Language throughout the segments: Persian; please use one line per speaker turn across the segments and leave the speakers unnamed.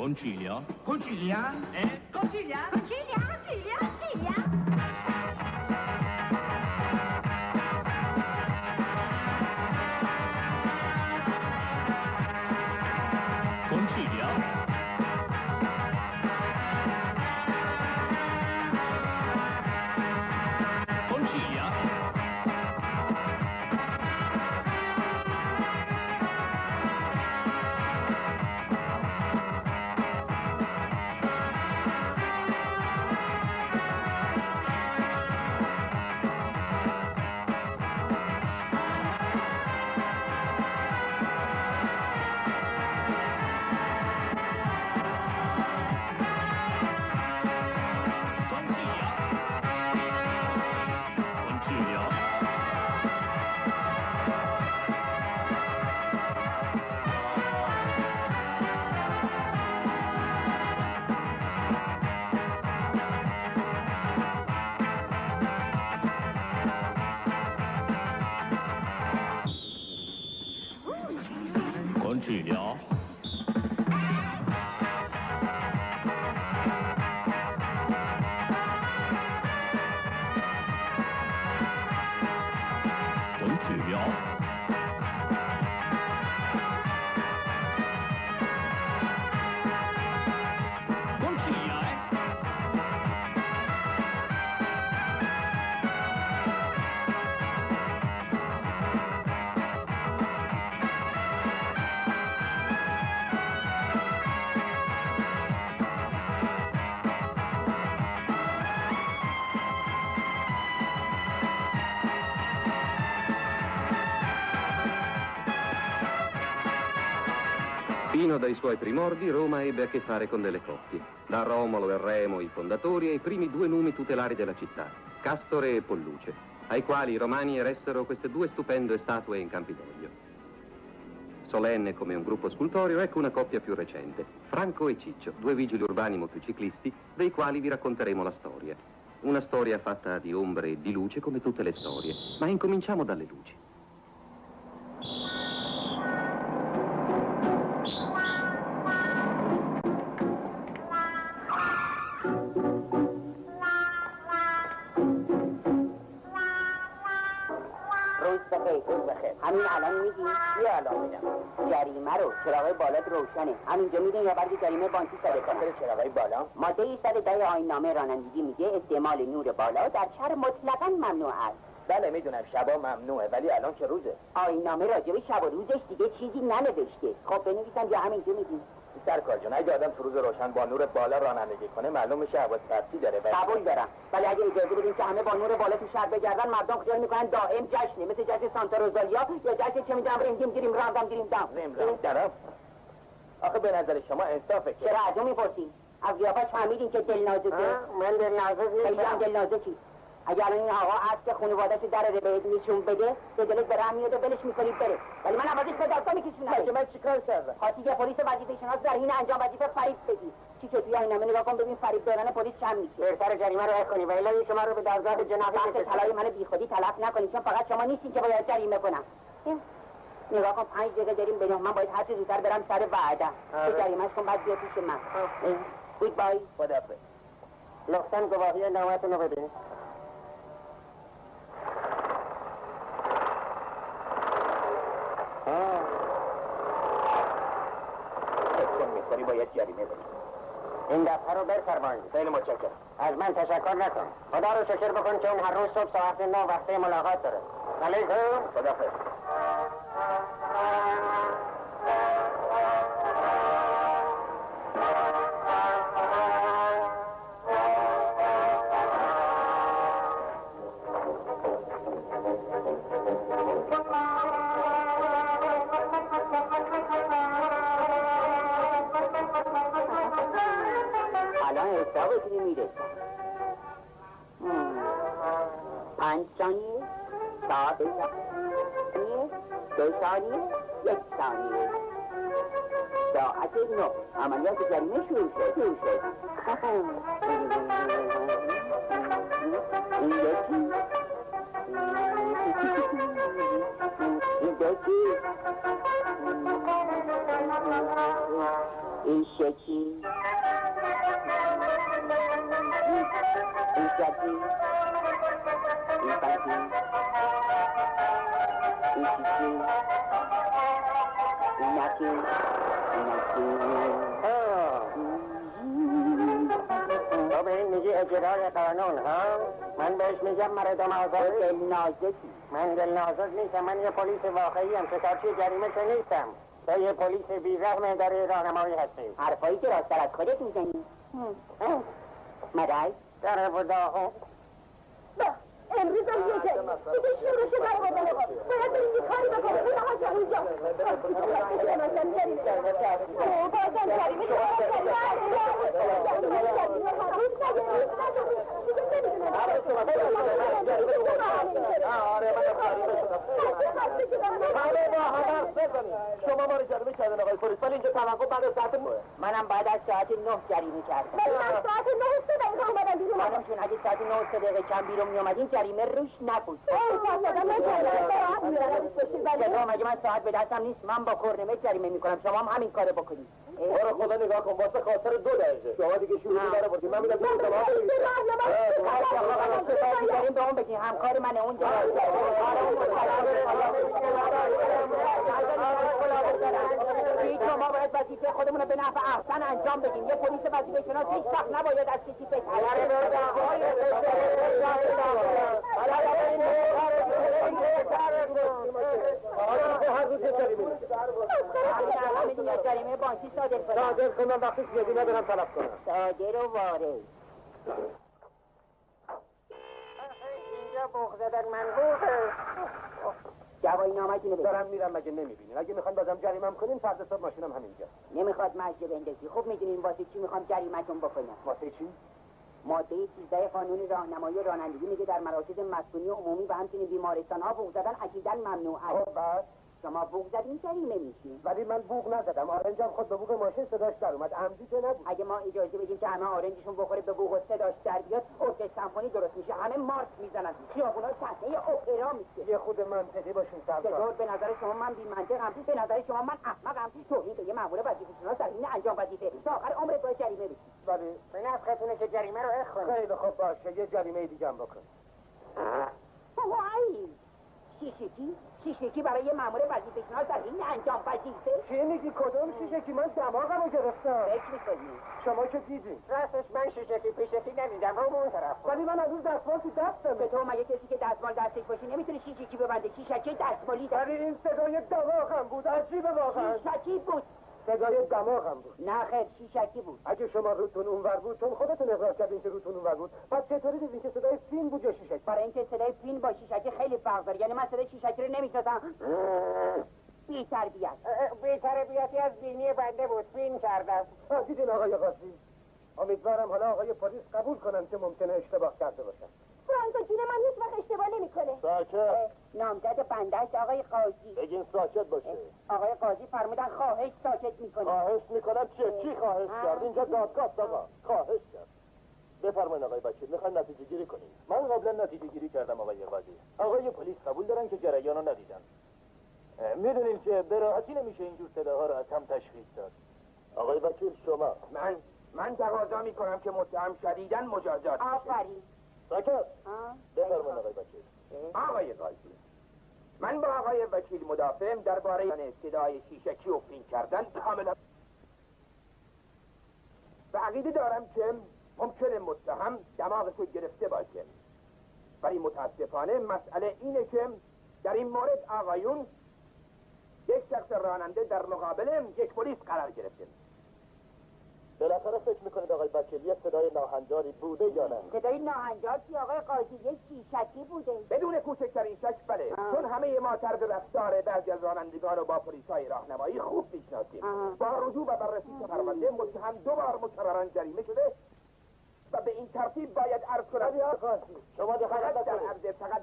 Concilia?
Concilia?
Concilia? Concilia, Concilia, Concilia.
Concilia? Concilia? Concilia? Concilia? Concilia,
Fino dai suoi primordi Roma ebbe a che fare con delle coppie. Da Romolo e Remo, i fondatori, ai primi due numi tutelari della città, Castore e Polluce, ai quali i romani eressero queste due stupende statue in Campidoglio. Solenne come un gruppo scultoreo, ecco una coppia più recente, Franco e Ciccio, due vigili urbani motociclisti, dei quali vi racconteremo la storia. Una storia fatta di ombre e di luce come tutte le storie, ma incominciamo dalle luci.
همین الان میگی؟
یه الان میگم.
جریمه رو چراغای بالات روشنه. همینجا میدونی یا برگ جریمه بانکی ساده
خاطر چراغای بالا؟
ماده 110 آیین‌نامه رانندگی میگه استعمال نور بالا در شهر مطلقاً ممنوع است.
بله میدونم شبا ممنوعه ولی الان که روزه.
آیین‌نامه راجع به شب و روزش دیگه چیزی ننوشته. خب بنویسم یا همینجا میگی؟
سرکار جون اگه آدم تو روز روشن با نور بالا رانندگی کنه معلوم میشه حواس پرتی داره.
قبول دارم ولی اگه اجازه بدیم که همه با نور بالا تو شهر بگردن مردم خیال میکنن دائم جشنه، مثل جشن سانتا روزالیا یا جشن چه میدونم رنگیم گیریم راندم گیریم دم.
طرف آخه به نظر شما انصافه که
چرا از اون میپرسین؟ از قیافش فهمیدین که دل نازکه؟
من دل نازک
نیستم. دل نازکی. اگر این آقا عکس خانواده‌شو در بهت نشون بده به دلت به رحم میاد و ولش می‌کنی بره. ولی من عوضش به داستان می‌کشونم.
من چیکار کردم؟
خاطی که پلیس وظیفه شناس در حین انجام وظیفه فریب بدی. چی که توی آینامه نگاه کن ببین فریب دادن پلیس چند میشه.
بهتر جریمه رو کنی و الا شما رو به دادگاه جنایی
وقت طلای من بیخودی تلف نکنید چون فقط شما نیستین که باید جریمه کنم. نگاه کن 5 دقیقه داریم بریم. من باید هر چه زودتر برم سر وعده. تو جریمه‌اش کن بعد بیا پیش من. گود بای.
خداحافظ. لطفاً گواهی نامه‌تون رو بدین. باید جریمه بدید. این دفتر رو بفرمایید. خیلی متشکرم. از من تشکر نکن. خدا رو شکر بکن که اون هر روز صبح ساعت 9 وقته ملاقات داره. علیکم. خداحافظ.
حسابتون میرسم 5 ثانیه 4 ثانیه 2 ثانیه 1 ثانیه ساعت 9 عملیات جریمه شروع شد این یکی این شکی این شکی این پتی این شیشی این نکی این نکی
تو به این میگی اجرای قانون ها؟ من بهش میگم مردم آزادی.
دلنازکی
من دلنازک نیستم، من یه پلیس واقعی هم، شکارچی جریمه که نیستم. تو یه پلیس بیرحم در راهنمایی هستی.
حرفایی که راستر از خودت میزنی مدای
در بوداهو
امروز هم یه جایی دیگه شورش برآورده آقا باید بریم یه کاری بکنیم اون آقا جان اینجا بازم جریمه
شما ما رو جریمه کردن آقای پلیس، ولی اینجا توقع بعد از ساعت 9.
منم بعد از ساعت 9 جریمه کردم
من ساعت 9 دقیقه اومدم بیرون
منم چون اگه ساعت 9 دقیقه کم بیرون میامدین جریمه روش نبود جناب مگه من ساعت به دستم نیست، من با کرنمت جریمه میکنم، شما هم همین کارو بکنید.
برو خدا نگاه کن، واسه خاطر 2 دقیقه شما دیگه شروع داره بودیم. من میگم شما
داریم به اون بگیم همکار من اونجا ما باید وظیفه خودمون رو به نفع احسن انجام بدیم. یه پلیس وظیفه شناس هیچ وقت نباید از کسی بتره.
هر روز
جریمه بانکی صادر
کنم وقتی یه برم طلب کنم.
صادر و وارد
اینجا بوق زدن من بوقه.
جوایی نامتونه بگید.
دارم میرم مگه نمیبینین؟ اگه میخوان بازم جریمم کنین فردا صبح ماشینم همینجا.
نمیخواد مجه بندازی. خوب میدونین واسه چی میخوام جریمتون بکنم.
واسه چی؟
ماده 13 قانون راهنمایی رانندگی میگه در مراکز مسکونی عمومی و همچنین بیمارستان ها بوق زدن اکیداً ممنوع است.
بعد
شما بوق زدین جریمه میشین.
ولی من بوق نزدم. آرنجم خود به بوق ماشین صداش در اومد. عمدی که نبود.
اگه ما اجازه بدیم که همه آرنجشون بخوره به بوق و صداش در بیاد، ارکستر سمفونی درست میشه. همه مارش میزنن. خیابونا صحنه اپرا میشه.
یه خود منطقی باشین سرکار.
چطور به نظر شما من بی منطقم؟ به نظر شما من احمقم؟ توهین به یه مأمور وظیفه‌شناس در حین انجام وظیفه تا آخر عمرت باید جریمه بشی.
ولی به نفختونه که جریمه رو اخوان. خیلی خوب باشه. یه جریمه دیگه هم بکن.
وای شیشکی برای یه مأمور وظیفه‌شناس در حین انجام وظیفه.
چی میگی؟ کدوم شیشکی؟ من دماغمو گرفتم.
فکر می‌کنی؟
شما که دیدین. راستش من شیشکی پیشکی ندیدم. رو اون طرف. ولی من از اون دستمال تو دستم.
به تو مگه کسی که دستمال دستش باشه نمیتونه شیشکی ببنده؟ شیشکی دستمالی داره.
ولی این صدای دماغم بود. عجیبه واقعا.
شیشکی بود.
صدای دماغم بود.
نه خیر شیشکی بود.
اگه شما روتون اونور بود، چون خودتون اقرار کردین که روتون اونور بود، پس چطوری دیدین که صدای فیلم بود یا شیشکی؟
برای اینکه صدای فیلم با شیشکی خیلی فرق داره. یعنی من صدای شیشکی رو نمی‌شناسم. بی‌تربیت.
بی‌تربیتی از بینی بنده بود. فیلم کردم. دیدین آقای قاضی؟ امیدوارم حالا آقای پلیس قبول کنن که ممکنه اشتباه کرده باشن.
فرانکو جون من هیچ وقت اشتباه نمیکنه.
ساکت.
نامزد بنده است آقای قاضی.
بگین ساکت باشه.
آقای قاضی فرمودن خواهش ساکت میکنه.
خواهش میکنم چی خواهش کرد؟ اینجا دادگاه آقا. خواهش کرد. بفرمایید آقای وکیل، میخواین نتیجه گیری کنیم. من قبلا نتیجه گیری کردم آقای قاضی. آقای پلیس قبول دارن که جریان رو ندیدن. میدونین که به راحتی نمیشه اینجور صداها رو از هم تشخیص داد. آقای وکیل شما.
من تقاضا میکنم که متهم شدیداً مجازات بشه.
آفرین.
ساکت. بفرمایید آقای وکیل.
آقای قاضی، من با آقای وکیل مدافعم درباره صدای شیشکی و فیلم کردن کاملا و عقیده دارم که ممکنه متهم دماغش رو گرفته باشه، ولی متاسفانه مسئله اینه که در این مورد آقایون یک شخص راننده در مقابل یک پلیس قرار گرفته.
بالاخره فکر میکنید آقای وکیل یک صدای ناهنجاری بوده یا نه؟
صدای ناهنجار که آقای قاضی یک شیشکی بوده.
بدون کوچکترین شک بله. چون همه ما طرز رفتار بعضی از رانندگان رو با پلیس‌های راهنمایی خوب میشناسیم. با رجوع و بررسی پرونده متهم 2 بار مکرراً جریمه شده و به این ترتیب باید عرض کنم
شما
فقط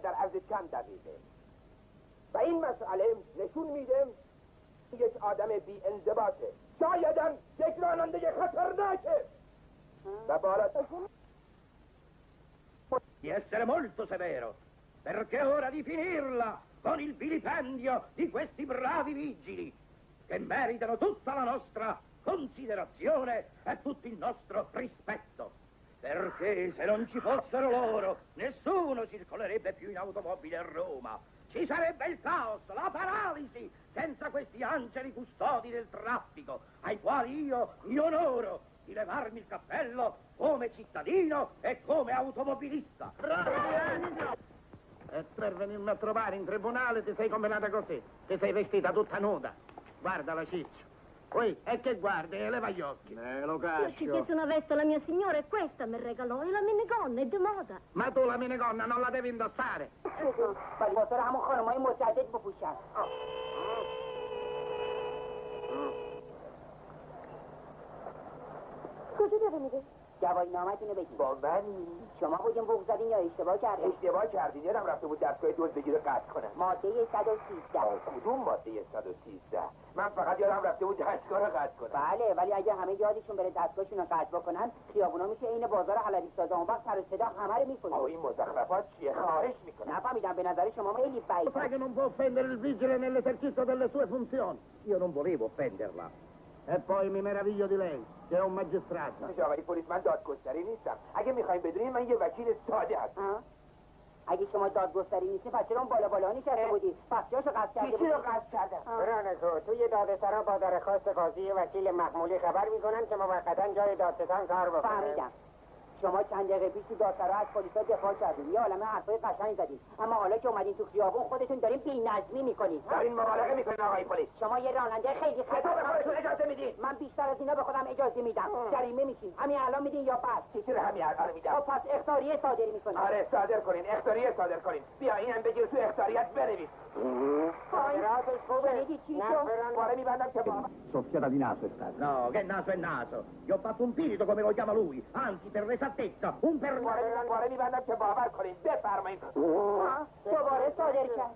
در عرض چند دقیقه و این مسئله نشون میده یک آدم بی انضباطه، شایدم یک راننده خطرناکه و بالا
di essere molto severo, perché è ora di finirla con il vilipendio di questi bravi vigili che meritano tutta la nostra considerazione e tutto il nostro rispetto. Perché se non ci fossero loro, nessuno circolerebbe più in automobile a Roma. Ci sarebbe il caos, la paralisi, senza questi angeli custodi del traffico, ai quali io mi onoro di levarmi il cappello come cittadino e come automobilista.
E per venirmi a trovare in tribunale ti sei combinata così, ti sei vestita tutta nuda. Guarda la ciccia. Poi, e che guardi, leva gli occhi.
Io
Lo
ci
caccio.
chiesi una veste alla mia signora e questa mi regalò e la minigonna è di moda.
Ma tu la minigonna non la devi indossare.
ولی واسه همون خانم‌های متعدد بپوشن.
کجا داره میره؟
جواب نامتونو بگید.
با منی
شما بودین بوق زدین یا اشتباه کردین؟
اشتباه کردین. یادم رفته بود دستگاه دوز بگیره قطع کنم.
ماده 113.
کدوم ماده 113؟ من فقط یادم رفته بود دستگاه رو قطع کنم.
بله ولی اگه همه یادشون بره دستگاهشون رو قطع بکنن خیابونا میشه عین بازار حلبی سازا. اون وقت سر و صدا همه رو میکنه.
این مزخرفات چیه؟ خواهش میکنم.
نفهمیدم به نظر شما خیلی بعید.
Sai che non può offendere il vigile nell'esercizio delle sue funzioni.
Io non volevo offenderla.
E poi mi meraviglio di lei, che è un magistrato.
آقای پلیس من دادگستری نیستم. اگه میخواین بدونین من یه وکیل ساده هستم.
اگه شما دادگستری نیستی پس چرا اون بالا نشسته بودی؟ پس جاشو قطع کرده
چیزی رو قطع کردم.
برانکو توی دادسرا با درخواست قاضی وکیل محمولی خبر میکنن که موقتا جای دادستان کار بکنه.
فهمیدم. شما چند دقیقه پیش تو دادسرا از پلیسا دفاع کردین. یه عالمه حرفای قشنگ زدین. اما حالا که اومدین تو خیابون خودتون دارین بی‌نظمی میکنین.
دارین مبالغه میکنین آقای پلیس.
شما یه راننده خیلی
چطور به خودتون اجازه میدین؟
من بیشتر از اینا به خودم اجازه میدم. جریمه میشین. همین الان میدین یا پس؟
چطور همین الان میدم؟
خب پس اخطاریه صادر میکنین.
آره صادر کنین. اختاریه صادر کنین. بیا اینم بگیر تو اختاریت بنویس.
خاطراتش خوبه.
شنیدی چی
نه
شد؟
برانکو.
پاره میبندم که با
Soffiata di naso è stato. No, che naso è naso. Gli ho fatto un pirito come lo chiama lui. Anzi, per l'esattezza, un per...
پاره میبندم که باور کنین. بفرمایید.
دوباره صادر کرد.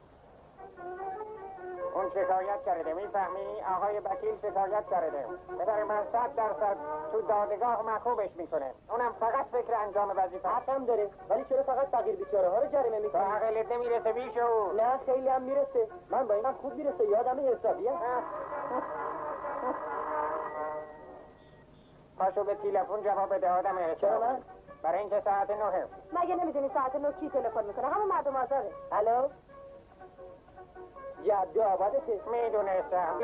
اون شکایت کرده میفهمی؟ آقای وکیل شکایت کرده. پدر من 100% تو دادگاه محکومش میکنه. اونم فقط فکر انجام وظیفه.
حقم داره. ولی چرا فقط فقیر بیچاره ها رو جریمه
تو
میکنی؟
عقلت نمیرسه بیشو.
نه خیلی هم میرسه. من با اینم خوب میرسه. یادم حسابیه.
پاشو به تلفن جواب بده آدم
چرا
حساب.
من؟
برای اینکه ساعت 9.
مگه نمیدونی ساعت 9 کی تلفن میکنه؟ همون مردم آزاده.
الو؟ جدو آبادته؟
میدونستم.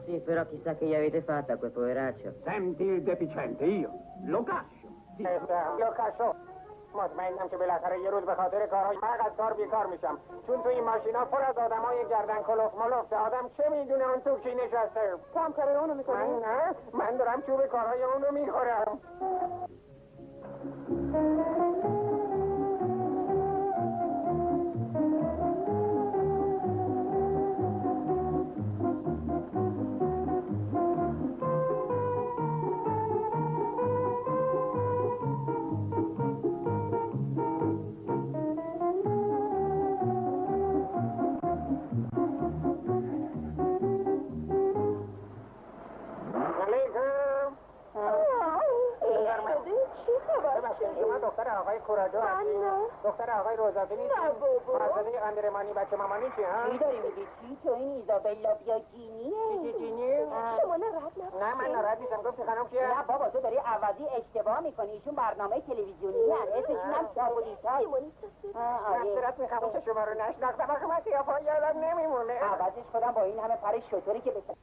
Sì, però chissà che gli avete fatto a quel poveraccio.
Senti il deficiente, io lo caccio.
لوکاشو مطمئنم که بالاخره یه روز به خاطر کارهای من از کار بیکار میشم چون تو این ماشینا پر از آدمای گردن کلوف ملوف آدم چه میدونه اون تو کی نشسته
تو هم کار اونو میکنی؟
من نه من دارم چوب کارهای اونو میخورم شما دختر آقای کوراجو هستی؟ دختر آقای روزافی نیستی؟
نه بابا.
مرزده قندرمانی بچه مامانی چی ها؟
چی داری میگی؟ چی؟ تو این ایزابلا بیاجینیه؟
چی چینی؟
شما ناراحت نباشید.
نه من ناراحت نیستم گفتی خانم کیه؟
نه بابا تو داری عوضی اشتباه میکنی. ایشون برنامه تلویزیونی هست. اسمشون هم شاپولیس هست. آره.
نصیرت میخوام که شما رو نشناختم آخه من قیافه یادم نمیمونه
عوضش خودم با این همه پر شطوری که بسن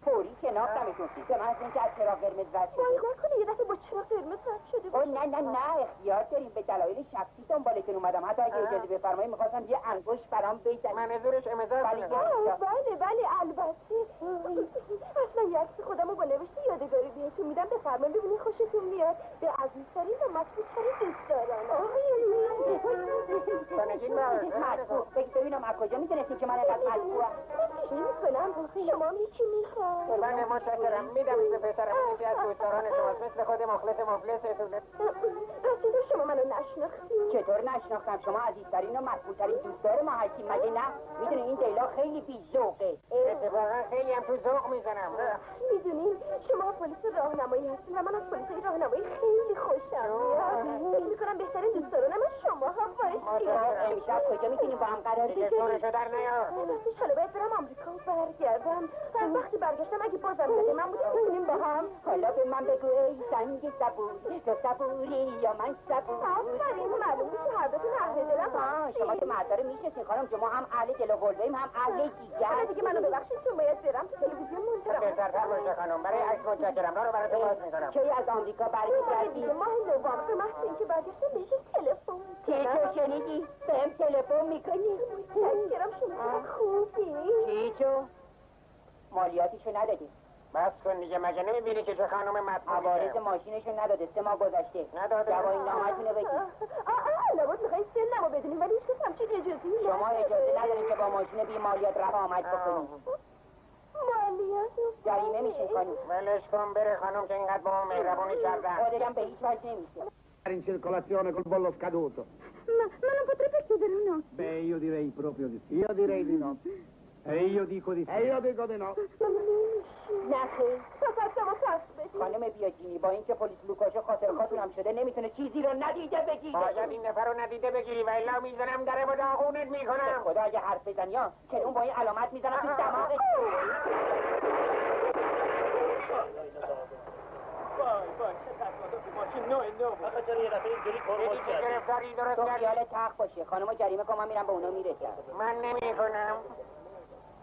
فوری شناختمشون. به من از اینکه از چراغ قرمز رد شدی.
نگاه کنی یه دفعه با چرا قرمز رد شده
او نه اختیار داریم. به دلایل شخصی دنبالتون اومدم. حتی اگه اجازه بفرمایید میخواستم یه انگشت برام بزنید.
من زورش امضا
ولی
کنم
بله البته. اصلا یه عکس خودمو با نوشته یادگاری بهتون میدم بفرمایید ببینید خوشتون میاد. به عزیزترین و مطلوبترین دوستداران.
سنگین باش
مطلوب بگید ببینم از کجا میدونستید که من اینقدر مطلوبم؟
چی میکنم؟ شما هم یکی میخواد.
من متشکرم میدم به پسرم یکی از دوستداران شماست مثل خود مفلستونه
رسید شما منو نشناختی؟
چطور نشناختم؟ شما عزیزترین و مطلوبترین دوستدار ما هستیم مگه نه؟ میدونی این دیلا خیلی بی‌ذوقه.
اتفاقا خیلی هم تو ذوق میزنم
میدونین شما پلیس راهنمایی هستین و من از پلیس راهنمایی خیلی خوشم میاد. فکر میکنم بهترین دوستدارانم از شما ها باشید.
امشب کجا میتونیم با هم قرار
دیگه دورشو در نیار.
راستش حالا باید برم آمریکا و برگردم. وقتی برگشتم اگه بازم بده من بودیم بمونیم با هم.
حالا به من بگو ای سنگ صبور، تو صبوری یا من صبور؟
آفرین، معلوم که هر دوتون اهل دلم هستید.
شما که مردا رو میشناسین خانم، شما هم اهل دل و قلبیم، هم اهل دیگر.
حالا دیگه منو ببخشید چون باید برم تو تلویزیون منتظرم.
بهترتر باشه خانم، برای عکس متشکرم. رو براتون باز میکنم.
کی از آمریکا برمیگردی؟
ماه نوامبر به محض اینکه برگشتم بهش تلفن
چیچو شنیدی؟ بهم تلفن میکنی؟
متشکرم، شما خوبی.
چیچو مالیاتیشو ندادی؟
بس کن دیگه، مگه نمیبینی که چه خانم مطمئنه؟
عوارض ماشینشو نداده، 3 ماه گذشته.
نداده.
جوایی نامتونو بگی.
لابد میخوایی سنمو بدونیم ولی هیچ کس همچین اجازه‌ای نداره.
شما اجازه ندارین که با ماشین بی مالیات رفت آمد بکنید.
مالیات
جریمه میشین خانم.
ولش کن بره خانم که اینقدر با ما مهربونی کردن.
خودم به هیچ وجه نمیشه.
In circolazione col bollo scaduto.
Ma non potrebbe chiedere un no?
Beh, io direi proprio di sì. Io direi di no. E io dico di sì. E io dico di no.
نخیر.
فقط شما کس بدید.
خانم بیاجینی با اینکه پلیس لوکاشو خاطر خاطرم شده نمیتونه چیزی رو ندیده بگی.
باید این نفر رو ندیده بگیری و الا میزنم دره با داغونت میکنم.
خدا اگه حرف بزنی ها که اون با این علامت میزنم تو دماغت.
گرفتاری درست
تو
کردی.
خیال تخت باشه خانمو جریمه کن، من میرم به اونا میرسم.
من نمیکنم.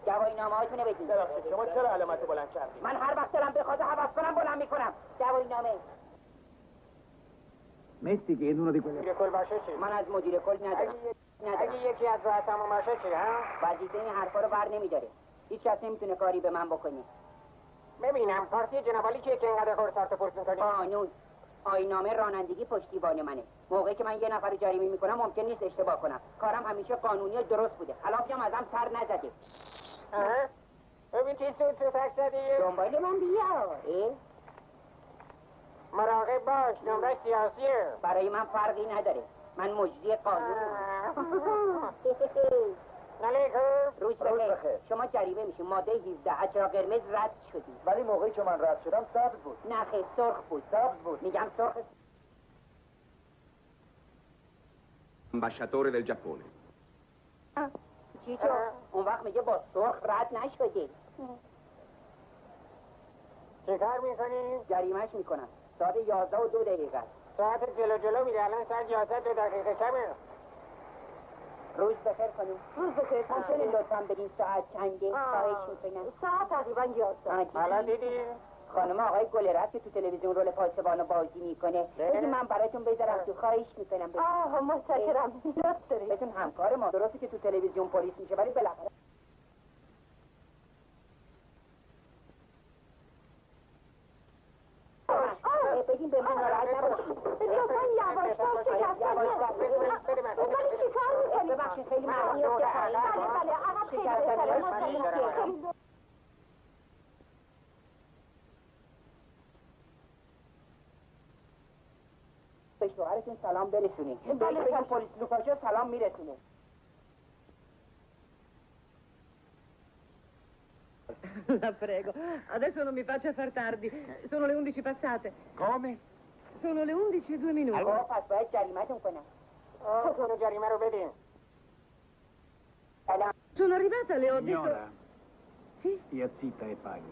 جوایی نامه هاتونه بگید.
شما چرا علامت بلند کردی؟
من هر وقت دارم بخواد حوض کنم بلند میکنم. جوایی نامه.
Metti che in uno di quelle...
مدیر کل باشه چی؟
من از مدیر کل ندارم.
اگه یکی از رؤسامون باشه چی ها؟
وظیفه این حرفا رو بر نمیداره. هیچ کس نمیتونه کاری به من بکنه.
ببینم پارتی جنابالی که اینقدر قرصارت پرس میکنی؟
قانون آیین‌نامه رانندگی پشتیبان منه. موقعی که من یه نفر رو جریمه میکنم ممکن نیست اشتباه کنم. کارم همیشه قانونی و درست بوده. خلافیم ازم سر نزده.
ببین چی سود فکر زدی؟
دنبال من بیا.
مراقب باش، نمره سیاسیه.
برای من فرقی نداره. من مجری قانونم.
علیکم.
روز بخیر. شما جریمه میشین. ماده 17 از چرا قرمز رد شدی.
ولی موقعی که من رد شدم سبز بود.
نه خیر سرخ بود.
سبز بود.
میگم سرخ.
Ambasciatore del Giappone.
چیچو اون وقت میگه با سرخ رد نشدی.
چه کار میکنی؟
جریمهش میکنم. ساعت 11 و 2 دقیقه.
ساعت جلو میره، الان ساعت 11 2 دقیقه کمه.
روز بخیر خانم.
روز بخیر.
ممکنه لطفاً بگین ساعت چنده؟ خواهش میکنم.
ساعت تقریبا 11.
حالا دیدی؟
خانم آقای گلرت که تو تلویزیون رول پاسبانو بازی میکنه. بگی من براتون بذارم تو، خواهش میکنم.
متشکرم. لطف دارید.
بهتون همکار ما. درسته که تو تلویزیون پلیس میشه ولی بالاخره بگیم به من ناراحت نباشید.
لطفاً یواش باش که ولی چی کار میکنی؟
ببخشید خیلی معنی است.
بله عقب خیلی بهتره.
به شوهرتون سلام برسونید. بله بگم پلیس لوکاشو سلام میرسونه.
La prego, adesso non mi faccia far tardi. Sono le 11 passate.
Come?
Sono le 11 e 2 minuti.
آقا پس باید جریمه‌تون کنم.
چطور جریمه رو بدین؟
سلام.
Sono arrivata, le ho detto...
Signora,
Sì?
stia zitta e paghi.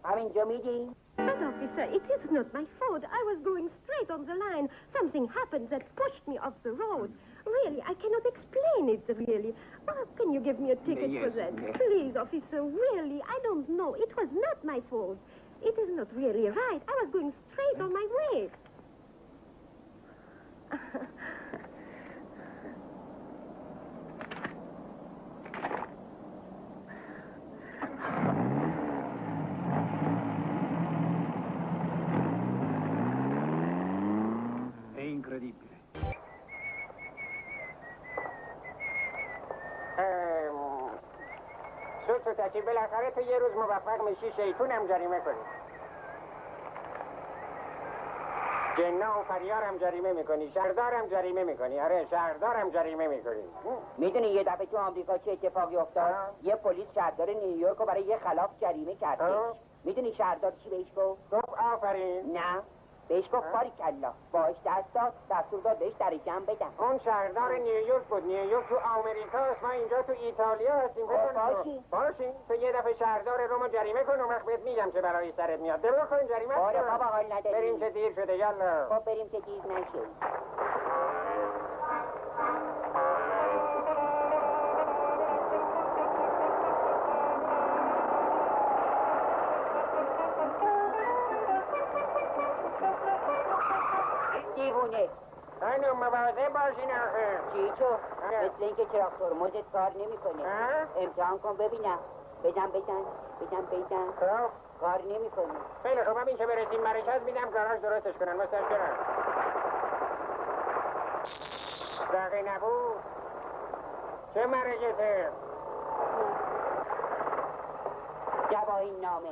همینجا میدی؟
But officer, it is not my fault. I was going straight on the line. Something happened that pushed me off the road. Really, I cannot explain it, really. Oh, can you give me a ticket for that? Please, officer, really, I don't know. It was not my fault. It is not really right. I was going straight on my way.
È incredibile.
سوتکی بالاخره تو یه روز موفق میشی شیطونم جریمه کنی. جنا و فریارم جریمه میکنی، شهردارم جریمه میکنی. آره شهردارم جریمه میکنی.
میدونی یه دفعه تو آمریکا چه اتفاقی افتاد؟ یه پلیس شهردار نیویورک رو برای یه خلاف جریمه کردش. میدونی شهردار چی بهش گفت؟
گفت آفرین.
نه بهش گفت باریکلا، باش دست داد، دستور داد بهش درجه هم بدن.
اون شهردار نیویورک بود. نیویورک تو آمریکاست، ما اینجا تو ایتالیا هستیم. باشی تو یه دفعه شهردار رومو جریمه کن، اون وقت بهت میگم چه بلایی سرت میاد. برو کن جریمه.
آره بابا حال نداری.
بریم که دیر شده. یالا
خب بریم که دیر نشه. دیوونه.
خانم مواظب باشین آخه.
چی چو؟ مثل اینکه چراغ ترمزت کار نمیکنه. امتحان کن ببینم. بزن.
خب
کار نمیکنه.
خیلی خب همین که برسیم مرکز میدم گاراژ درستش کنن. مستشکرم. دقیقی نبود. چه مرکزه؟
جواهی نامه.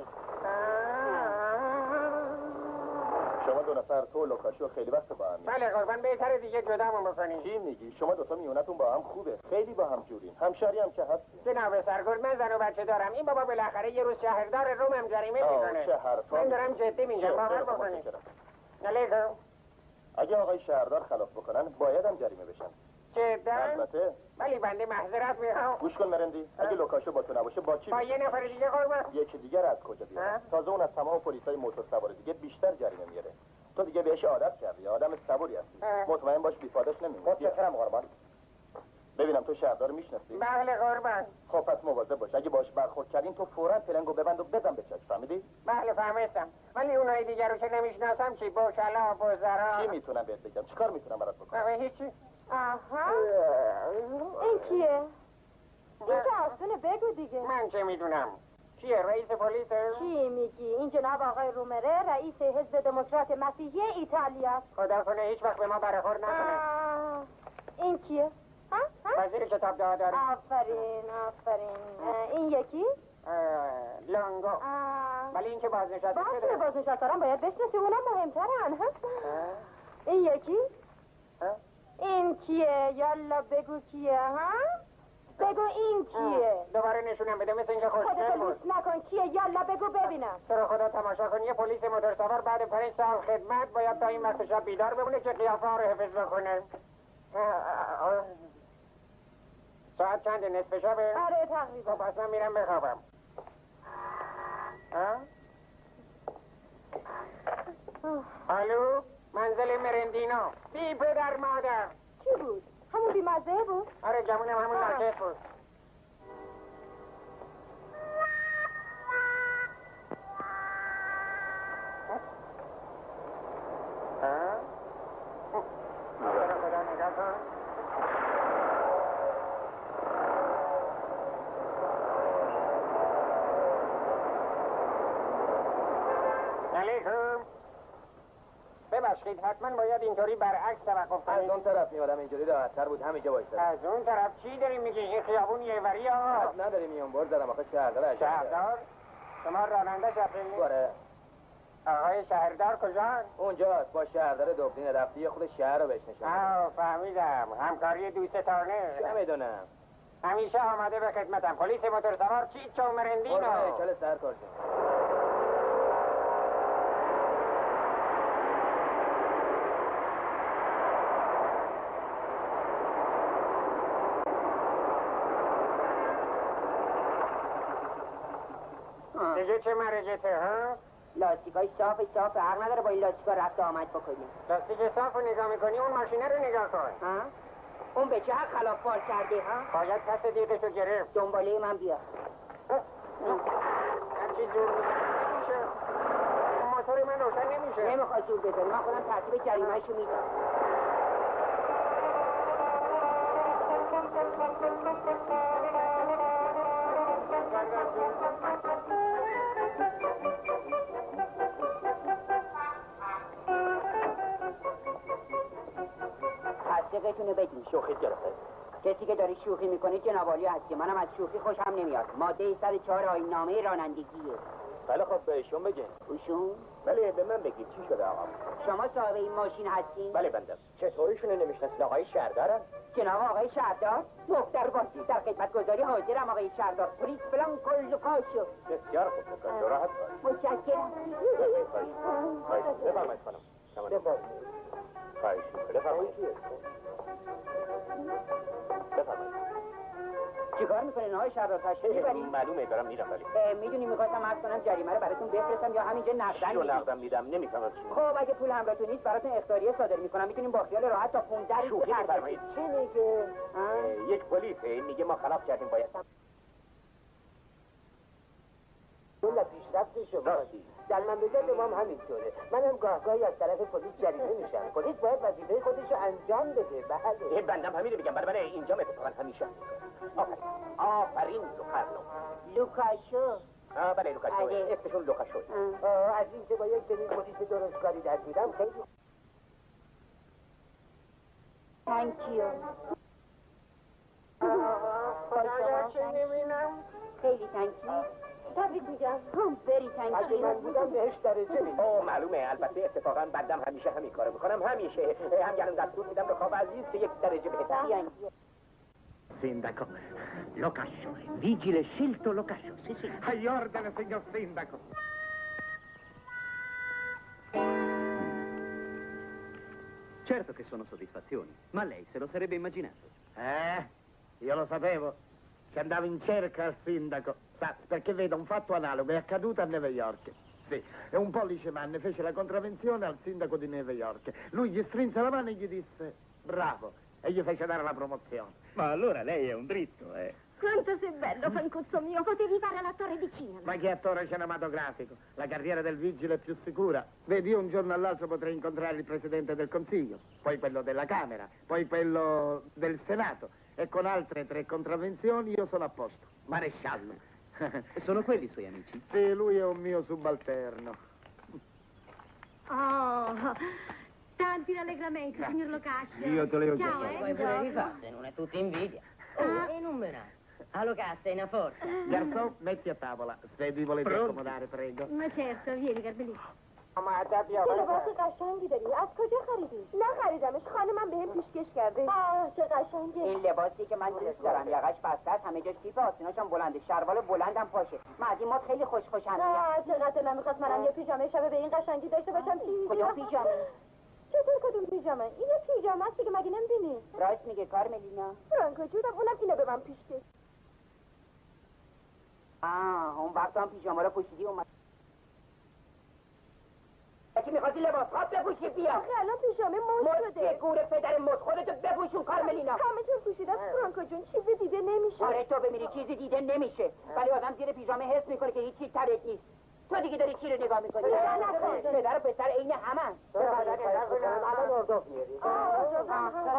شما دو نفر تو لوکاشو خیلی وقت با هم.
بله قربان، بهتره دیگه جدامون بکنیم.
چی میگی؟ شما دوتا میونتون با هم خوبه، خیلی با هم جورین، همشهری هم که هستین.
جناب سرگرد، من زن و بچه دارم. این بابا بالاخره یه روز شهردار روم هم جریمه میکنه.
چه حرفا؟
من دارم جدی میگم، باور بکنید. علیکم.
اگه آقای شهردار خلاف بکنن باید هم جریمه بشن.
جدا؟
البته.
ولی بنده معذرت میخوام.
گوش کن مرندی، اگه لوکاشو با تو نباشه با کی؟
با یه نفر دیگه قربان.
یکی دیگر از کجا بیاره؟ تازه اون از تمام پلیسای موتور سوار دیگه بیشتر جریمه میاره. تو دیگه بهش عادت کردی، آدم صبوری هستی. مطمئن باش بیفادش نمیمونه.
متشکرم قربان.
ببینم تو شهردار میشناسی؟
بله قربان.
خب پس مواظب باش، اگه باش برخورد کردین تو فوراً پلنگو ببند و بزن به چشم، فهمیدی؟
بله فهمیدم. ولی اونای دیگر رو که نمیشناسم چی؟ بوشلا، بوزرا.
چی میتونم بهت بگم؟ چیکار میتونم برات بکنم؟
هیچی.
آها. این کیه؟ این که آسونه بگو دیگه.
من چه میدونم؟ کیه؟ رئیس پلیسه؟
چی میگی؟ این جناب آقای رومره رئیس حزب دموکرات مسیحی ایتالیا.
خدا کنه هیچ وقت به ما برخورد نکنه.
این کیه؟
وزیر کتاب داره.
آفرین. این یکی؟
لانگو. ولی این که بازنشسته شده.
بازنشسته‌ام باید بشناسی، اونم مهمترن. این یکی؟ این کیه؟ یالا بگو کیه ها؟ بگو این کیه؟
دوباره نشونم بده مثل اینکه خوشگل بود.
خودت لوس نکن، کیه؟ یالا بگو ببینم.
تو خدا تماشا کن، یه پلیس موتورسوار بعد 5 سال خدمت باید تا این وقت شب بیدار بمونه که قیافه ها رو حفظ بکنه. ساعت چنده؟ نصف شبه؟
آره تقریبا.
پس من میرم بخوابم. الو، منزل مرندینو. بی پدر مادر.
کی بود؟ همون بیمزه بود؟
آره جمونم همون ناکس بود. خدا نگاه کن. علیکم. ببخشید حتما باید اینطوری برعکس توقف کنید.
از اون طرف میادم اینجوری راحت‌تر بود همینجا وایسادم.
از اون طرف چی داری میگی؟ این خیابون یه وری ها.
حد نداری میون بردارم آخه شهردار.
شهردار؟ شما راننده شفری؟
باره.
آقای شهردار کجا؟
اونجاست با شهردار دوبلین رفتی خود شهر رو بهش نشون.
فهمیدم. همکاری دوستانه.
چه میدونم.
همیشه آماده به خدمتم. پلیس موتورسوار چیچو مرندینو.
چاله سرکار جان.
دیگه چه مرجته ها؟
لاستیکای صاف حق نداره با این لاستیکا رفت آمد بکنیم.
لاستیک صاف رو نگاه میکنی، اون ماشینه رو نگاه کن.
ها؟ اون به چه حق خلاف کار کرده ها؟
باید کس دیگه رو گرفت.
دنباله من بیا.
هرچی جور میشه. موتور من روشن نمیشه.
نمیخوای جور بزنی، من خودم ترتیب جریمه‌شو میدم. تصدیقتونو بدین.
شوخی گرفته.
کسی که داره شوخی میکنه جناب عالی هستی. منم از شوخی خوشم نمیاد. ماده 104 آیین نامه رانندگیه.
بله خب بهشون بگین.
ایشون؟
بله به من بگید چی شده آقا؟
شما صاحب این ماشین هستین؟
بله بنده. چطوریشونو نمیشناسید آقای شهردارن؟
جناب آقای شهردار؟ دختر باشی در خدمتگزاری حاضرم آقای شهردار. پلیس فلان کل کاشو.
بسیار خوب بکن. راحت باش.
متشکرم.
بفرمایید خانم. بفرمایید.
خواهش می‌کنم. بفرمایید.
چیکار میکنین آقای شهردار؟ تشریف میبرین؟
معلومه دارم میرم ولی
میدونی میخواستم عرض کنم جریمه رو براتون بفرستم یا همینجا نقدن
چی رو نقدم میدم نمیفهمم چی میگی.
خب اگه پول همراهتون نیست براتون اختیاریه صادر میکنم، میتونین با خیال راحت تا 15 روز
شوخی می‌فرمایید.
چی میگه؟
یک پلیسه میگه ما خلاف کردیم باید
اون پیشرفت شما در مملکت ما هم همینطوره. منم گاهگاهی از طرف پلیس جریمه میشم. پلیس باید وظیفه خودش رو انجام بده. بله.
بندم همینه میگم برای اینجا اتفاقا همیشه آفرین لوکارلو.
لوکاشو
بله لوکاشو اسمشون لوکاشو.
از این که با یک چنین پلیس درستکاری دست میدم خیلی
تانکیو.
خدایا چه نمی‌بینم.
خیلی تانکی.
تبریک میگم.
بری
اگه
تانکی.
من بودم بهش درجه میدم.
معلومه البته اتفاقا بندم همیشه همین کارو میکنم همیشه همگرم دستور میدم به خواب عزیز که یک درجه بهتر.
Sindaco, lo caccio, vigile scelto lo caccio, sì. Agli ordini, signor Sindaco.
Certo che sono soddisfazioni, ma lei se lo sarebbe immaginato.
Io lo sapevo che andavo in cerca al sindaco, sa, perché vedo un fatto analogo, è accaduto a New York. Sì, e un policeman fece la contravvenzione al sindaco di New York. Lui gli strinse la mano e gli disse bravo, e gli fece dare la promozione.
Ma allora lei è un dritto, eh?
Quanto sei bello, Fancuzzo mio, potevi fare l'attore di cinema.
Ma che attore cinematografico? La carriera del vigile è più sicura. Vedi, io un giorno all'altro potrei incontrare il Presidente del Consiglio, poi quello della Camera, poi quello del Senato, e con altre 3 contravvenzioni io sono a posto. Maresciallo.
Sono quelli i suoi amici?
Sì, lui è un mio subalterno.
Oh, tanti rallegramenti, signor Locascio.
Io te le ho
Ciao,
detto.
Poi pure rifate, non è tutta invidia. E non me ne. Allo cassa, in a forza.
Garçon, metti a tavola. Se vi volete accomodare, prego.
Ma certo, vieni, Garbellino.
اما ادب یا
لباس قشنگی داری. از کجا خریدی؟ نخریدمش. خانمم بهم پیشکش کرده. چه قشنگه.
این لباسی که من دوست دارم یقش بسته است، همه جاش کیف آستیناش هم بلنده، شلوار بلندم پاشه. مردیمات خیلی خوشخوشن.
چقدر نمیخواست منم یه پیژامه شب به این قشنگی داشته باشم.
کدوم پیژامه؟
چطور کدوم پیژامه؟ این یه پیژامه است که مگه نمیبینی؟
راست میگه کارملینا.
فرانکو جونم اونم اینو به من پیشکش.
اون وقت هم پیژامه رو پوشیدی اومد. اگه میخواستی لباس خواب بپوشی بیا.
آخه الان پیژامه موج شده.
گوره پدر مد خودتو بپوشون کارملینا.
همه جور پوشیده است فرانکو جون، چیزی دیده نمیشه.
آره تو بمیری چیزی دیده نمیشه، ولی آدم زیر پیژامه حس میکنه که هیچی ترت نیست. تو دیگه داری چی رو نگاه میکنی؟ پدر و پسر عین همن.
الان ارداف میاری.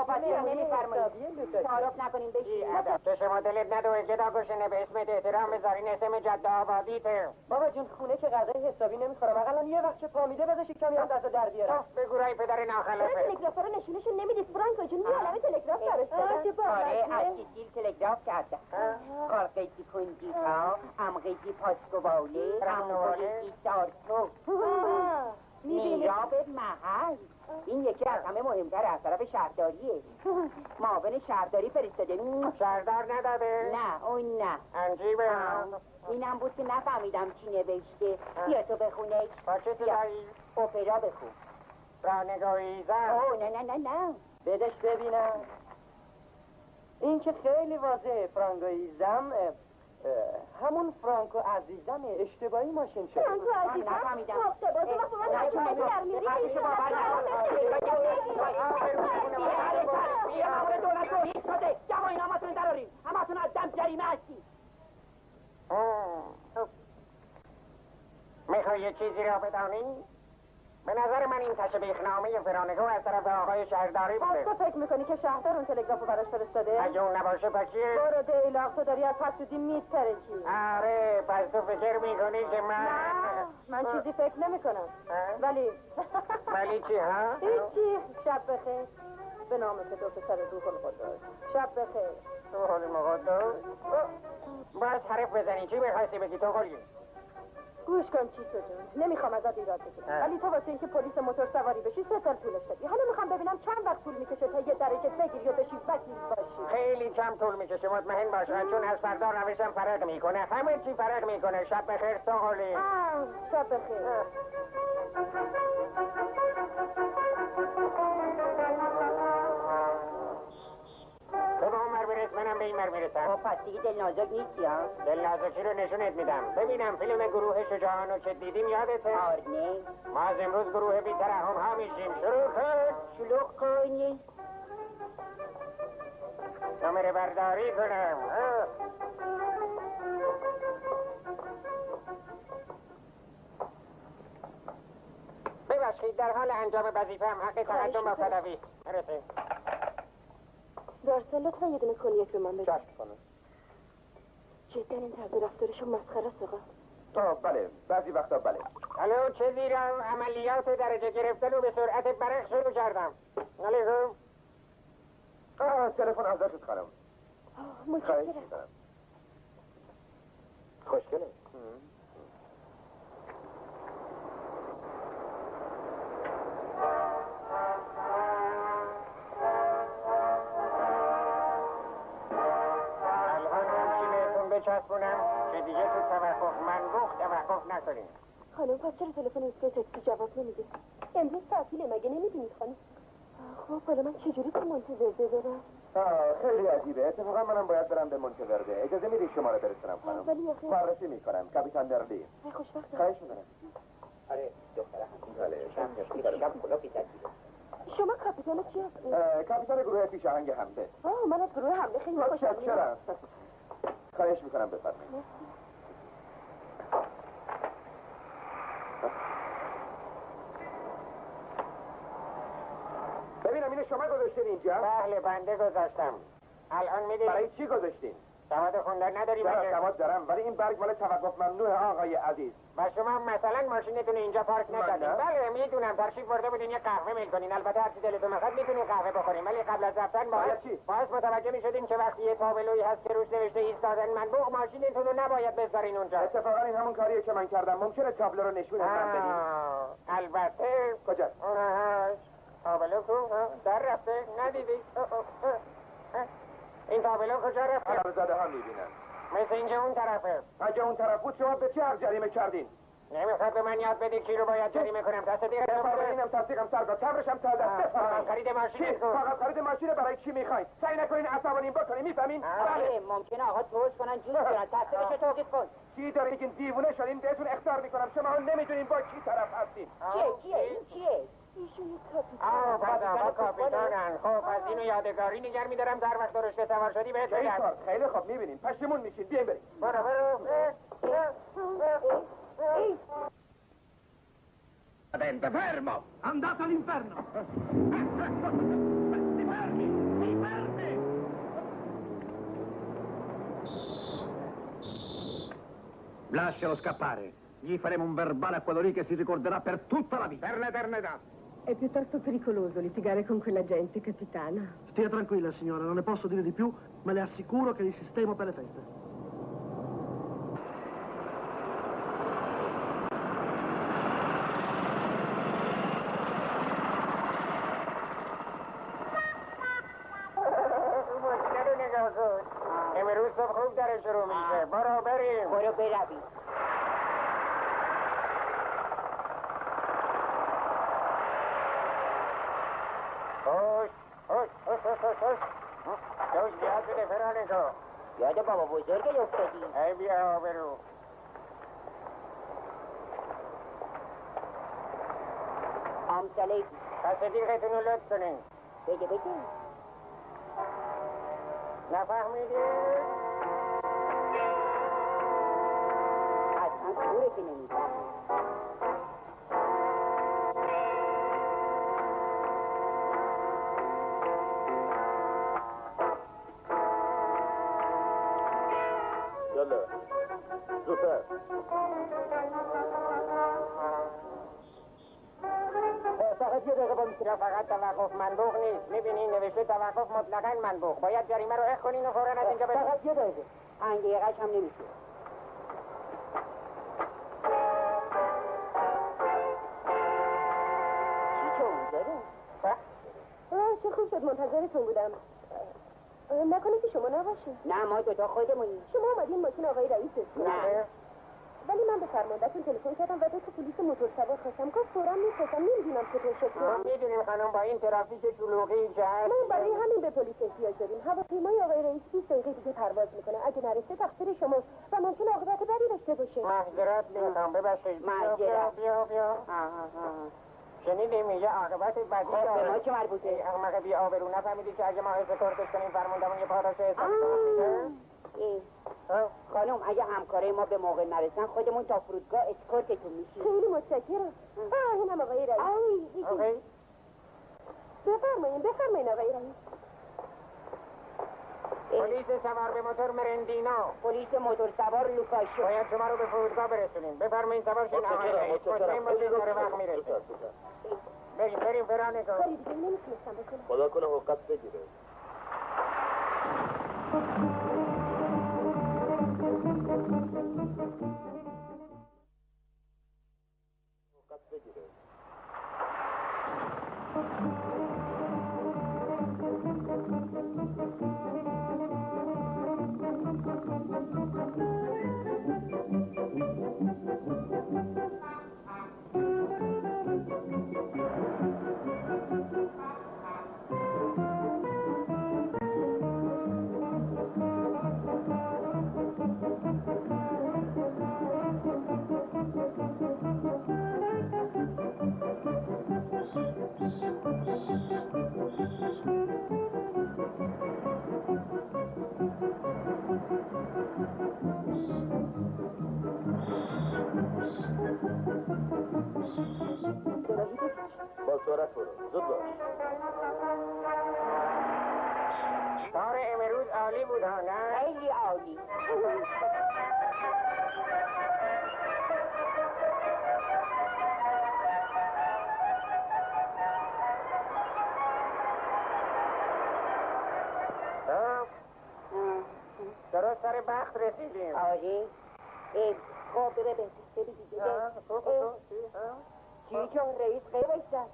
پس رو نمیفرمایید. تعارف نکنیم بشید.
که شما دلت ندوه جدا گشنه به اسمت احترام بذارین اسم جد آبادیته.
بابا جون خونه که غذای حسابی نمیخورم. اقلا یه وقت چه پامیده بذارش کمی هم دست در بیارم.
بگو رای پدر ناخلفه.
تلگراف رو نشونشون نمیدید فرانکو جون. یه عالمه تلگراف فرستادن.
آره از سیسیل تلگراف کردن. قارقیتی کنجیتا، امقیتی پاسکواله، امقیتی سارتو، میراب محل. این یکی از همه مهمتر از طرف شهرداریه. معاون شهرداری فرستاده.
شهردار نداده؟
نه اون نه.
عجیبه.
اینم بود که نفهمیدم چی نوشته. بیا تو بخونش.
با چه صدایی؟
اپرا بخون.
رانگاهی زن.
اوه نه
بدش ببینم. این که خیلی واضحه. فرانکویزم همون فرانکو عزیزم اشتباهی ماشین شد.
فرانکو عزیزم؟
نفهمیدم.
خب باز وقت من حکومتی در میاری.
بیا دولت رو هیچ شده. جوانی نامتون دراریم. همتون از دم جریمه هستی.
میخوای یه چیزی را بدانی؟ به نظر من این تشبیهنامه فرانکو از طرف آقای شهرداری بوده.
تو فکر میکنی که شهردار اون تلگراف رو براش فرستاده؟
اگه اون نباشه پس چیه؟
برو دیلاق، تو داری از حسودی میترکی.
آره پس تو فکر میکنی که
من چیزی فکر نمیکنم.
ولی چی ها؟
هیچی. شب بخیر. به نام پدر پسر روح القدس. شب بخیر.
روح القدس؟ باز حرف بزنی. چی میخواستی بگی تو قلی؟
گوش کن چیتو جون، نمیخوام ازت ایراد بگیرم، ولی تو واسه اینکه پلیس موتور سواری بشی 3 سال طولش دادی. حالا میخوام ببینم چند وقت طول میکشه تا یه درجه بگیری و بشی وکیل باشی.
خیلی کم طول میکشه، مطمئن باش، چون از فردا روشم فرق میکنه، همه چی فرق میکنه. شب بخیر سوغلی.
شب بخیر.
به این میرسم.
پس دیگه دل نازک نیستی ها؟
دل نازکی رو نشونت میدم. ببینم فیلم گروه شجاعان رو که دیدیم یادته؟
آرنه
ما از امروز گروه بی‌ترحم ها میشیم. شروع کن.
شلوغ کنی
نمره برداری کنم. ببخشید در حال انجام وظیفه‌ام حق تقدم با صدوی. مرسی.
دارسا لطفا یه دونه کنیاک به من بده.
چشم کنم.
جدا این طرز رفتارشون مسخره است آقا.
بله بعضی وقتا بله.
الو چه زیرم عملیات درجه گرفتن رو به سرعت برق شروع کردم. علیکم.
تلفن ازشت خانم.
متشکرم.
خوشگله.
بچسبونم که دیگه تو توقف منبوخ توقف نکنیم.
خانم پس چرا تلفن ایستگاه تاکسی جواب نمیده؟ امروز تعطیله مگه نمیدونید خانم؟ خب حالا من چجوری تو مونته‌وردی برم؟
خیلی عجیبه. اتفاقا منم باید برم به مونته‌ورده. اجازه میدی شما رو برسونم خانم؟
ولی آخه
بررسی میکنم. کاپیتان درلی.
خوشبختم.
خواهش میکنم.
آره دختره
بله.
شب کلا پیتاکی.
شما کاپیتان چی هستید؟
کاپیتان گروه پیشاهنگ حمله.
من از گروه حمله خیلی خوشحالم.
چرا؟ خواهش میکنم بفرمایید. ببینم اینو شما گذاشتین اینجا؟
بله بنده گذاشتم. الان میدید
برای چی گذاشتین؟
سواد خوندن نداری
چرا
مگه؟
سواد دارم ولی این برگ مال توقف ممنوع آقای عزیز.
و شما مثلا ماشینتون اینجا پارک نکردین؟ بله میدونم ترشیف برده بودین یه قهوه میل کنین. البته هر چی دلتون میخواد میتونین قهوه بخورین ولی قبل از رفتن باید متوجه میشدین که وقتی یه تابلویی هست که روش نوشته ایستادن منبوغ ماشینتون رو نباید بذارین اونجا.
اتفاقا این همون کاریه که من کردم. ممکنه تابلو رو نشون بدم.
البته
کجا؟
تابلو کو در رفته ندیدی؟ این تابلو کجا رفته؟
حلالزاده ها میبینن.
مثل اینکه اون طرفه.
اگه اون طرف بود شما به چه حق جریمه کردین؟
نمیخواد به من یاد بدی کی رو باید جریمه کنم. تصدیق
اینم تصدیقم سرگاه تبرشم تا دست بفرمایید.
خرید ماشین
فقط خرید ماشین برای چی میخواین؟ سعی نکنین عصبانیم بکنین. میفهمین؟
بله ممکنه آقا توش کنن جوز کنن. تصدیقش توقیف کن.
چی داره میگین؟ دیوونه شدین؟ بهتون اخطار میکنم. شما هم نمیدونین با کی طرف هستین.
چیه این چیه؟
ایشون یک کاپیتان.
بعد آقا کاپیتانن. خب از اینو یادگاری نگر میدارم در وقت درشته سوار شدی بهت بگم.
خیلی خوب میبینین. پشیمون میشین. بیاین بریم.
برو.
Adente, fermo! Andate all'inferno! Si fermi! Lascialo scappare. Gli faremo un verbale a quello lì che si ricorderà per tutta la vita. Per l'eternità.
È piuttosto pericoloso litigare con quella gente, capitana.
Stia tranquilla, signora, non ne posso dire di più, ma le assicuro che li sistemo per le feste.
امروز صبح خوب داره شروع میشه. برو بریم.
برو برویم.
خوش بیاد بده فرانکو.
یاد بابا بزرگ افتادی.
ای بیا برو.
آمسالی
تصدیقتون رو لطف کنین.
بگه
نفهمیدی؟
اصلا خوره که نمیدونم.
یالا زودتر.
فقط یه دقیقه با فقط توقف منبوغ نیست. میبینین نوشته توقف مطلقاً منبوغ. باید جریمه رو اخ کنین و فوراً از اینجا برید.
فقط یه دقیقه. 5 دقیقه‌ش هم نمیشه. چی که اونجا
چه خوب شد منتظرتون بودم. نکنه که شما نباشین.
نه ما دوتا خودمونیم.
شما اومدین ماشین آقای رئیس.
نه
ولی من بفرمایدتون تلفن کردم و 2 تا پلیس موتور سوار خواستم گفت فورا میفرستم. نمیدونم چطور شد.
میدونیم خانم با این ترافیک شلوغی جهت
ما برای همین به پلیس احتیاج داریم. هواپیمای آقای رئیس 20 دقیقه دیگه پرواز میکنه. اگه نرسه تقصیر شماست و ممکنه عاقبت بدی داشته باشه.
معذرت میخوام ببخشید.
معذرت.
بیا شنیدیم میگه عاقبت بدی
خب به ما چه مربوطه؟
احمق بی آبرو نفهمیدی که اگه ما اسکورتش کنیم فرماندهمون یه پاداش حساب میده؟
خانم اگه همکارای ما به موقع نرسن خودمون تا فرودگاه اسکورتتون میشیم.
خیلی متشکرم. اینم آقای رئیس. بفرمایین آقای رئیس.
پلیس سوار به موتور مرندینو.
پلیس موتور سوار لوکاشو.
باید شما رو به فرودگاه برسونیم. بفرمایین سوار شین آقای رئیس. مطمئن باشید داره وقت میرسه. بریم فرانه کن.
کاری دیگه نمیتونستم بکنم.
خدا کنه حقوقت بگیره. با سرعت برو. زود باش.
کار امروز عالی بود ها نه؟
خیلی عالی.
درست سر بخت رسیدیم.
آره. خب ببین چی چون رئیس غیب ایستد؟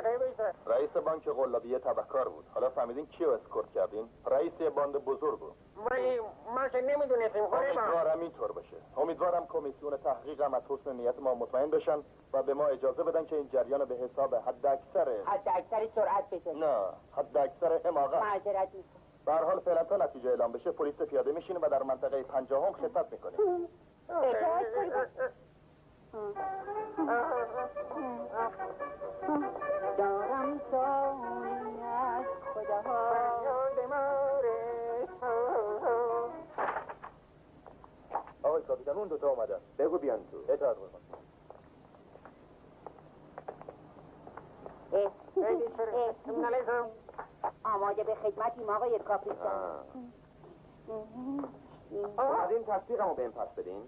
غیب ایستد.
رئیس بانک قلابیه تبهکار بود. حالا فهمیدین کیو اسکورت کردین؟ رئیس باند بزرگو.
ولی ما که نمیدونستیم
امیدوارم اینطور باشه. امیدوارم کمیسیون تحقیق هم از حسن نیت ما مطمئن بشن و به ما اجازه بدن که این جریان به حساب حداکثر
سرعت بزنیم.
نه، حداکثر حماقت.
معذرت میخوام.
به هر حال فعلا تا نتیجه اعلام بشه پلیس پیاده میشینه و در منطقه 50 خدمت میکنیم.
دارم سالی از خداها.
آقای کاپیتان اون دوتا اومدن. بگو بیان تو. اطاعت بکن.
آماده به خدمتیم آقای کاپیتان.
اومدین تصدیقمو به این پس بدین.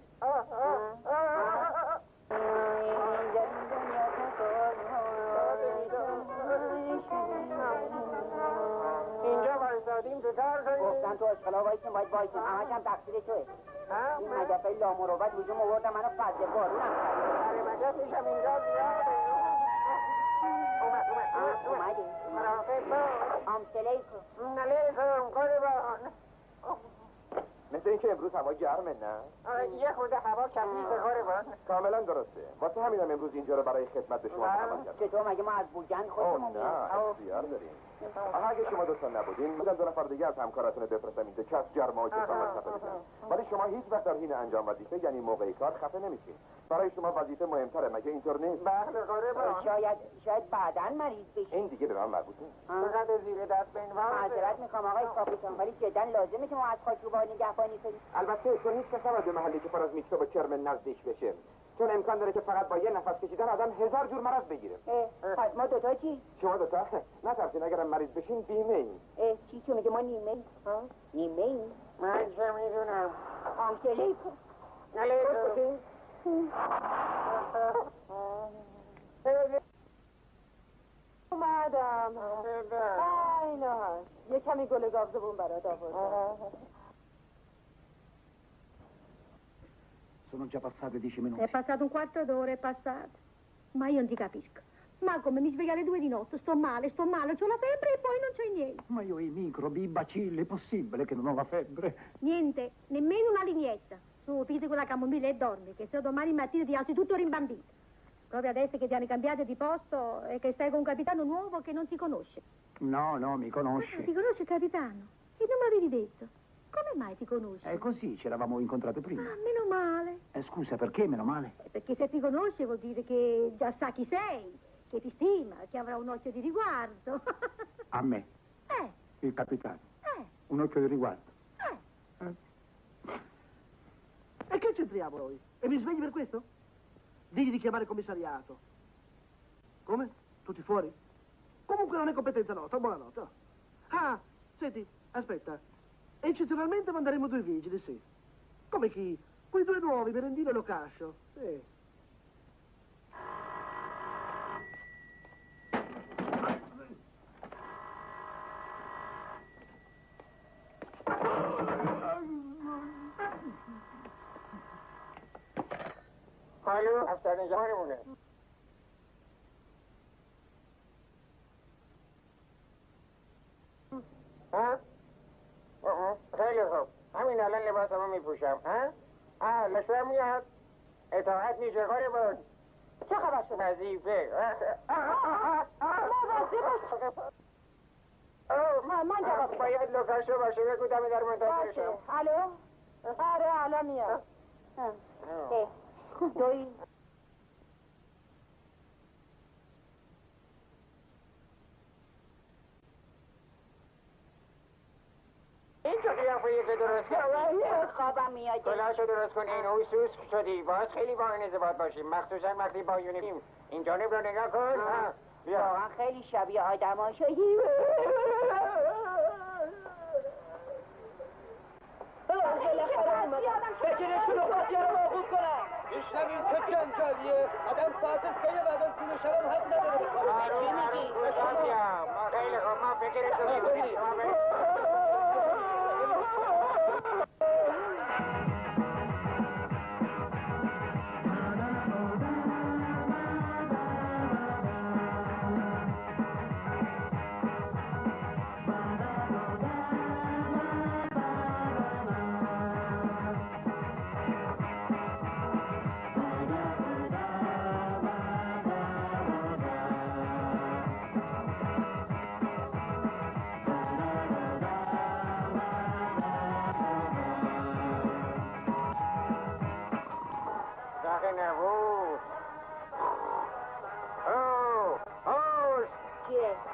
اینجا وایسادیم تو کار کنیم.
گفتن تو اشغالا وایسیم باید وایسیم. همش هم تقصیر توه. این مدفع لامروت هجوم آوردم منو فضل بارونم کرد.
برای مجلسشم اینجا زیاده.
اومدیم.
مرافق باش.
علیکم.
علیکم قربان.
مثل اینکه امروز هوا گرمه نه؟
یه خورده هوا کمیسه قربان.
کاملا درسته. واسه همینم امروز اینجا رو برای خدمت به شما دعوت کردم.
چطور مگه ما از بوجن خودمون
نه اختیار داریم. اگه شما دوتا نبودین میگم 2 نفر دیگه از همکاراتون بفرستم اینجا که از گرما و کسافت خفه بشن. ولی شما هیچ وقت در حین انجام وظیفه یعنی موقع کار خفه نمیشین. برای شما وظیفه مهمتره مگه اینطور نیست؟
بله قربان.
شاید بعداً مریض بشی.
این دیگه به من مربوط نیست.
فقط زیر دست به این
معذرت میخوام آقای کاپیتان ولی جدا لازمه که ما از خاکروبا نگهبانی کنیم.
البته چون هیچ کس نباید به محلی که پر از میکروب و کرم نزدیک بشه. چون امکان داره که فقط با یه نفس کشیدن آدم 1000 جور مرض بگیره.
پس ما دوتا چی؟
شما دوتا نترسین اگرم مریض بشین بیمه این.
چی چون میگه ما نیمه ای؟ نیمه ای؟
من چه میدونم.
علیکم.
علیکم.
اومدم. اینا هست. یه کمی گل گاوزبون برات آوردم.
Sono già passate 10 minuti.
È passato un quarto d'ora, è passato. Ma io non ti capisco. Ma come mi svegliare 2 di notte? Sto male, c'ho la febbre e poi non c'è niente.
Ma io ho i microbi, i bacilli, è possibile che non ho la febbre?
Niente, nemmeno una lineetta.
Su, pigli quella camomilla e dormi, che se domani mattina ti alzi tutto rimbambito. Proprio adesso che ti hanno cambiato di posto e che stai con un capitano nuovo che non ti conosce.
No, mi conosci.
Ah, ti conosce il capitano? E non mi avevi detto. Come mai ti conosci?
È così, ci eravamo incontrati prima.
Ah, meno male.
Scusa, perché meno male?
Perché se ti conosce vuol dire che già sa chi sei, che ti stima, che avrà un occhio di riguardo.
A me? Il capitano. Un occhio di riguardo.
E che c'entriamo noi? E mi svegli per questo? Digli di chiamare il commissariato. Come? Tutti fuori? Comunque non è competenza nostra, buonanotte. Ah, senti, aspetta. Eccezionalmente manderemo 2 vigili, sì. Come chi? Quei 2 nuovi, Merendino e Locascio. Sì.
حالو افسرده جانمونه ها؟ خیلی خوب همین الان لباسمو میپوشم ها؟ لشوه میاد اطاعت نیچه کاری بود چه خبر شد؟ وظیفه
من جواب
باید لوکاشو باشه بگو دمی در منتظرشم
الو؟ آره الان میاد دوی
این چه قیافه‌ای که درست کردی؟
خوابم میاد
کلاشو درست کن این اوی سوسک شدی باز خیلی با انضباط باشیم مخصوصا وقتی با یونیفرم این جانب رو نگاه کن بیا
واقعا خیلی شبیه آدم شدی
بگیرشون و قاطیه رو موقوف کنن میشنوین چه جنجالیه آدم ساعت 3 بعد از سینه شبم حد نداره
ما خیلی خوب ما فکرشو میکنیم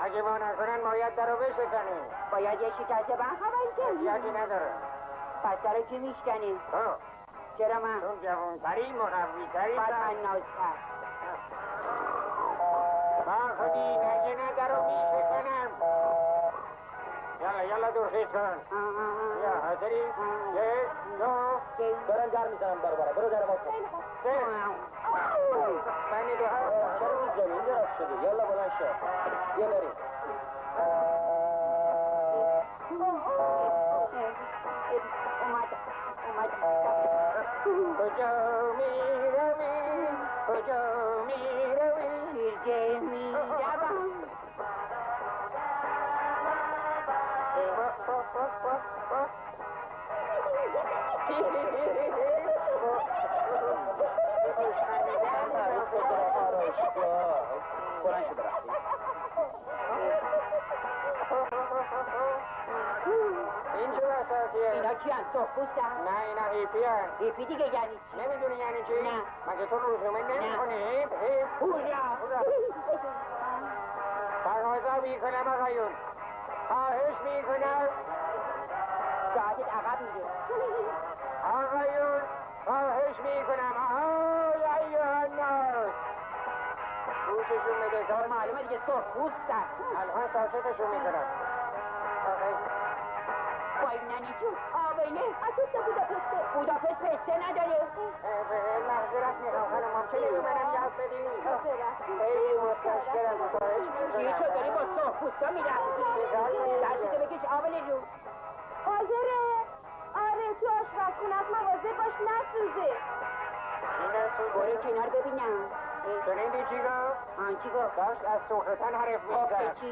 اگه ما نکنن باید در رو بشکنیم
باید یه شکسته برخواهیم کنیم
یکی نداره
پس در کی میشکنیم؟ چرا من؟
چون جوانتری مقویتری
پس من نازتر
با خودی اگه نه در رو میشکنم یالا دوشیش کن یا حاضری؟ 1 2
دارن در میزنم برو در باز کن
3 بنی 2
چرا میزنی؟ اینجا رفت شده یالا بلند شد بیا بریم
کجا میروی کجا میروی
شیرجه میروم
بلند شده رفتی
این چه بساتیه؟
اینا کی هست؟ سرخپوستن؟
نه اینا هیپی هست
هیپی دیگه یعنی چی؟
نمیدونی یعنی چی؟
نه
مگه تو روزنامه نمیخونی؟ هیپ
هورا
تقاضا میکنم آقایون خواهش میکنم
ساعتت عقب میره
آقایون خواهش میکنم آهای ایوه الناس گوششون بده
دار معلومه دیگه سرخپوستن
الان ساکتشون میکنم
وای ننی جون آبینه اتوستا بوداپست پسته نداره
معذرت میخوام خانم ممکنه به منم یاد بدی خیلی متشکرم خواهش میکنم
چی شد داری با سرخپوستا میرفتی دستتو بکش آبل جون
حاضره آره تو آشپزخونه‌ات مواظب باش نسوزه
برو کنار ببینم
شنیدی چی گفت؟
چی گفت؟
داشت از سوختن حرف میزد
چی؟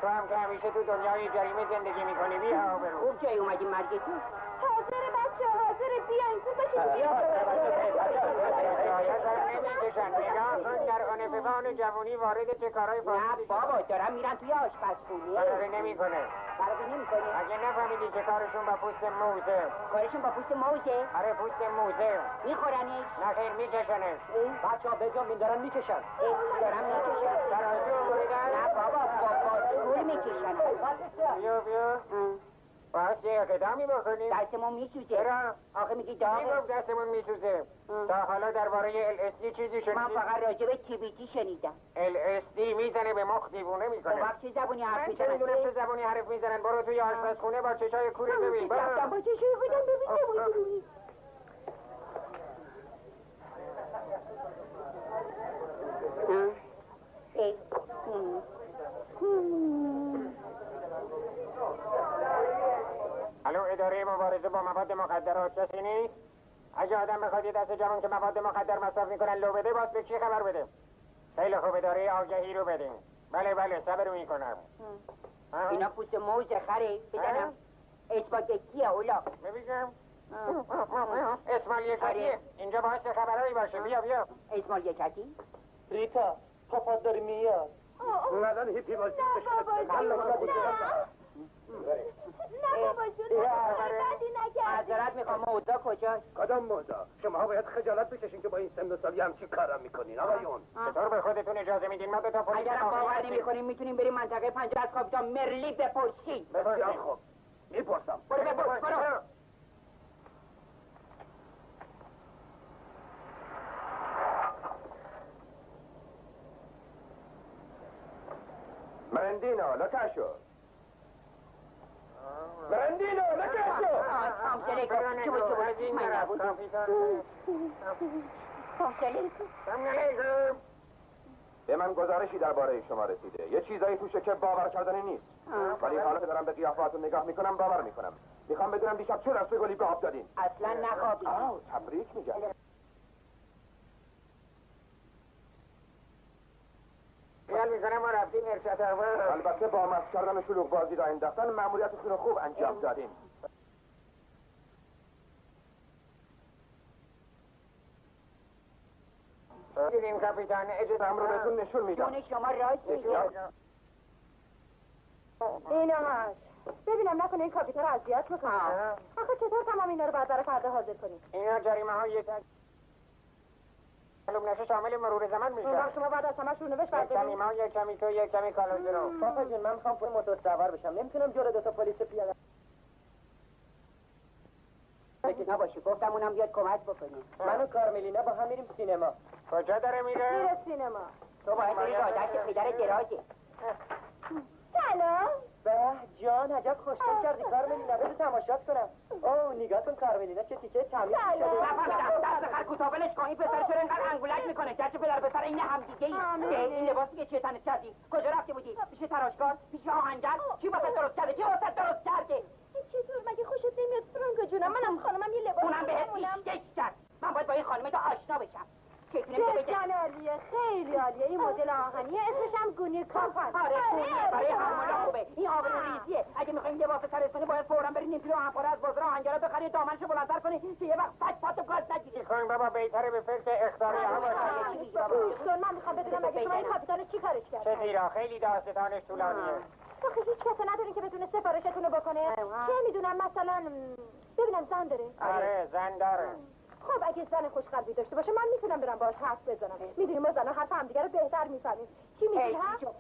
تو هم که همیشه تو دنیای جریمه زندگی میکنی بیا آبرو
خوب جای اومدی مرگ تو
حاضره بس بچه حاضره بیاین خوب
نگاه کن در آنفبان جوانی وارد چه کارهای
نه بابا دارم میرن توی آشپزخونه.
فرقی نمیکنه.
فرقی نمیکنه.
اگه نفهمیدی چه کارشون با پوست موزه.
کارشون با پوست موزه؟
آره پوست موزه.
میخورنش؟
نه خیر میکشنش.
بچه ها بجام دارن میکشن.
دارم میکشن.
ترازو آوردن؟
نه بابا با طول میکشن.
بیا باید یه اقدامی بکنیم.
دستمون میسوزه.
چرا؟
آخه میگی داغه.
میگفت دستمون میسوزه. تا حالا درباره LSD چیزی شنیدی؟
من فقط راجع به TBT شنیدم.
LSD میزنه به مخ دیوونه میکنه.
خب وقت چه زبونی حرف
میزنن؟ من چه میدونم چه زبونی حرف میزنن. برو توی آشپزخونه با چشای کوری ببین.
با چشای خودم ببین.
الو اداره مبارزه با مواد مخدرات کسی نیست؟ اگه آدم بخواد یه دست جوان که مواد مخدر مصرف میکنن لو بده باز به چی خبر بده؟ خیلی خوب اداره آگهی رو بدین. بله صبر میکنم.
اینا پوست موز خره بزنم اسپاگتیه اولا
ببینم اسمال یکتیه اینجا باید چه خبرهایی باشه. بیا
اسمال یکتی؟
ریتا پاپات داری میاد.
اومدن هیپی باشید
نه بابا جون بدی نکردی.
معذرت میخوام مودا کجاست؟
کدام مودا؟ شما باید خجالت بکشین که با این سن و سالی همچی کارم میکنین آقایون.
چطور به خودتون اجازه میدین؟ ما تا پلیس
اگرم باور نمیکنیم میتونیم بریم منطقه 50 از کاپیتان مرلی بپرسید.
بسیار خوب میپرسم.
برو بپرس برو.
Merendino, lo cascio. Merendino, lo cascio. به من گزارشی درباره شما رسیده. یه چیزایی توشه که باور کردنی نیست. ولی حالا که دارم به قیافاتون نگاه میکنم باور میکنم. میخوام بدونم دیشب چه دسته گلی به آب دادین؟
اصلا نخوابیدم.
تبریک میگم.
خیال میکنم ما رفتیم ارشاد اول.
البته با مست کردن شلوغ بازی را انداختن مأموریتتون رو خوب انجام دادین.
دیدیم کاپیتان اجازم رو بهتون نشون میدم.
جون شما راست میگه.
اینو هست. ببینم نکنه این کاپیتان رو اذیت میکنه. آخه چطور تمام اینا رو بعد برای فردا حاضر کنیم؟
اینا جریمه های معلوم نشه شامل مرور زمان میشه.
وقت شما بعد از همش رو نوشت
یک کمی ما یک کمی تو یک کمی کالوزرو.
پاپا جون من میخوام پول موتور سوار بشم. نمیتونم جلو دو تا پلیس پیاده.
فکر نباشی گفتم اونم بیاد کمک بکنیم.
من و کارملینا با هم میریم سینما.
کجا داره میره؟
میره سینما.
تو باید بری دادک پدر درازه.
سلام.
به جان عجب خوشگل کردی کارملینا. بذار تماشات کنم. اوه نگاه کن کارملینا چه تیکه تمیز شده.
نفهمیدم دست خرکوتابلش کن. این پسر چرا اینقدر انگولک میکنه؟ گرچه پدر پسر این هم دیگه ای. این لباسی که چه تنت کردی؟ کجا رفته بودی؟ پیش تراشکار؟ پیش آهنگر؟ کی واسه درست کرده؟ کی واسه درست کرده؟
چطور مگه خوشت نمیاد فرانکو جونم؟ منم خانمم یه لباس
اونم بهت پیشکش کرد. من باید با این خانم تو آشنا بشم.
بسیار عالیه خیلی عالیه این مدل آهنیه اسمش هم گونی کاپن.
آره گونیه برای همونا خوبه. این آبروریزیه. اگه میخوایم لباس سرستانی باید فوراً برید نیم کیلو همپاره از بازار آهنگرا بخرید دامنشو بلندتر کنید که یه وقت سگ پاتو گاز نگیره.
خانم بابا بهتره به فکر اختاری ها
باشه. من میخوام بدونم اگه شما این کاپیتان چی کارش کرد؟
چه زیرا خیلی داستانش طولانیه.
آخه هیچ کس ندارین که بتونه سفارشتون رو بکنه. چه میدونم مثلا ببینم زن داره.
آره زن داره.
خب اگه زن خوشقلبی داشته باشه من میتونم برم باهاش حرف بزنم. میدونیم ما زنها حرف همدیگه رو بهتر میفهمیم. چی میگی ها؟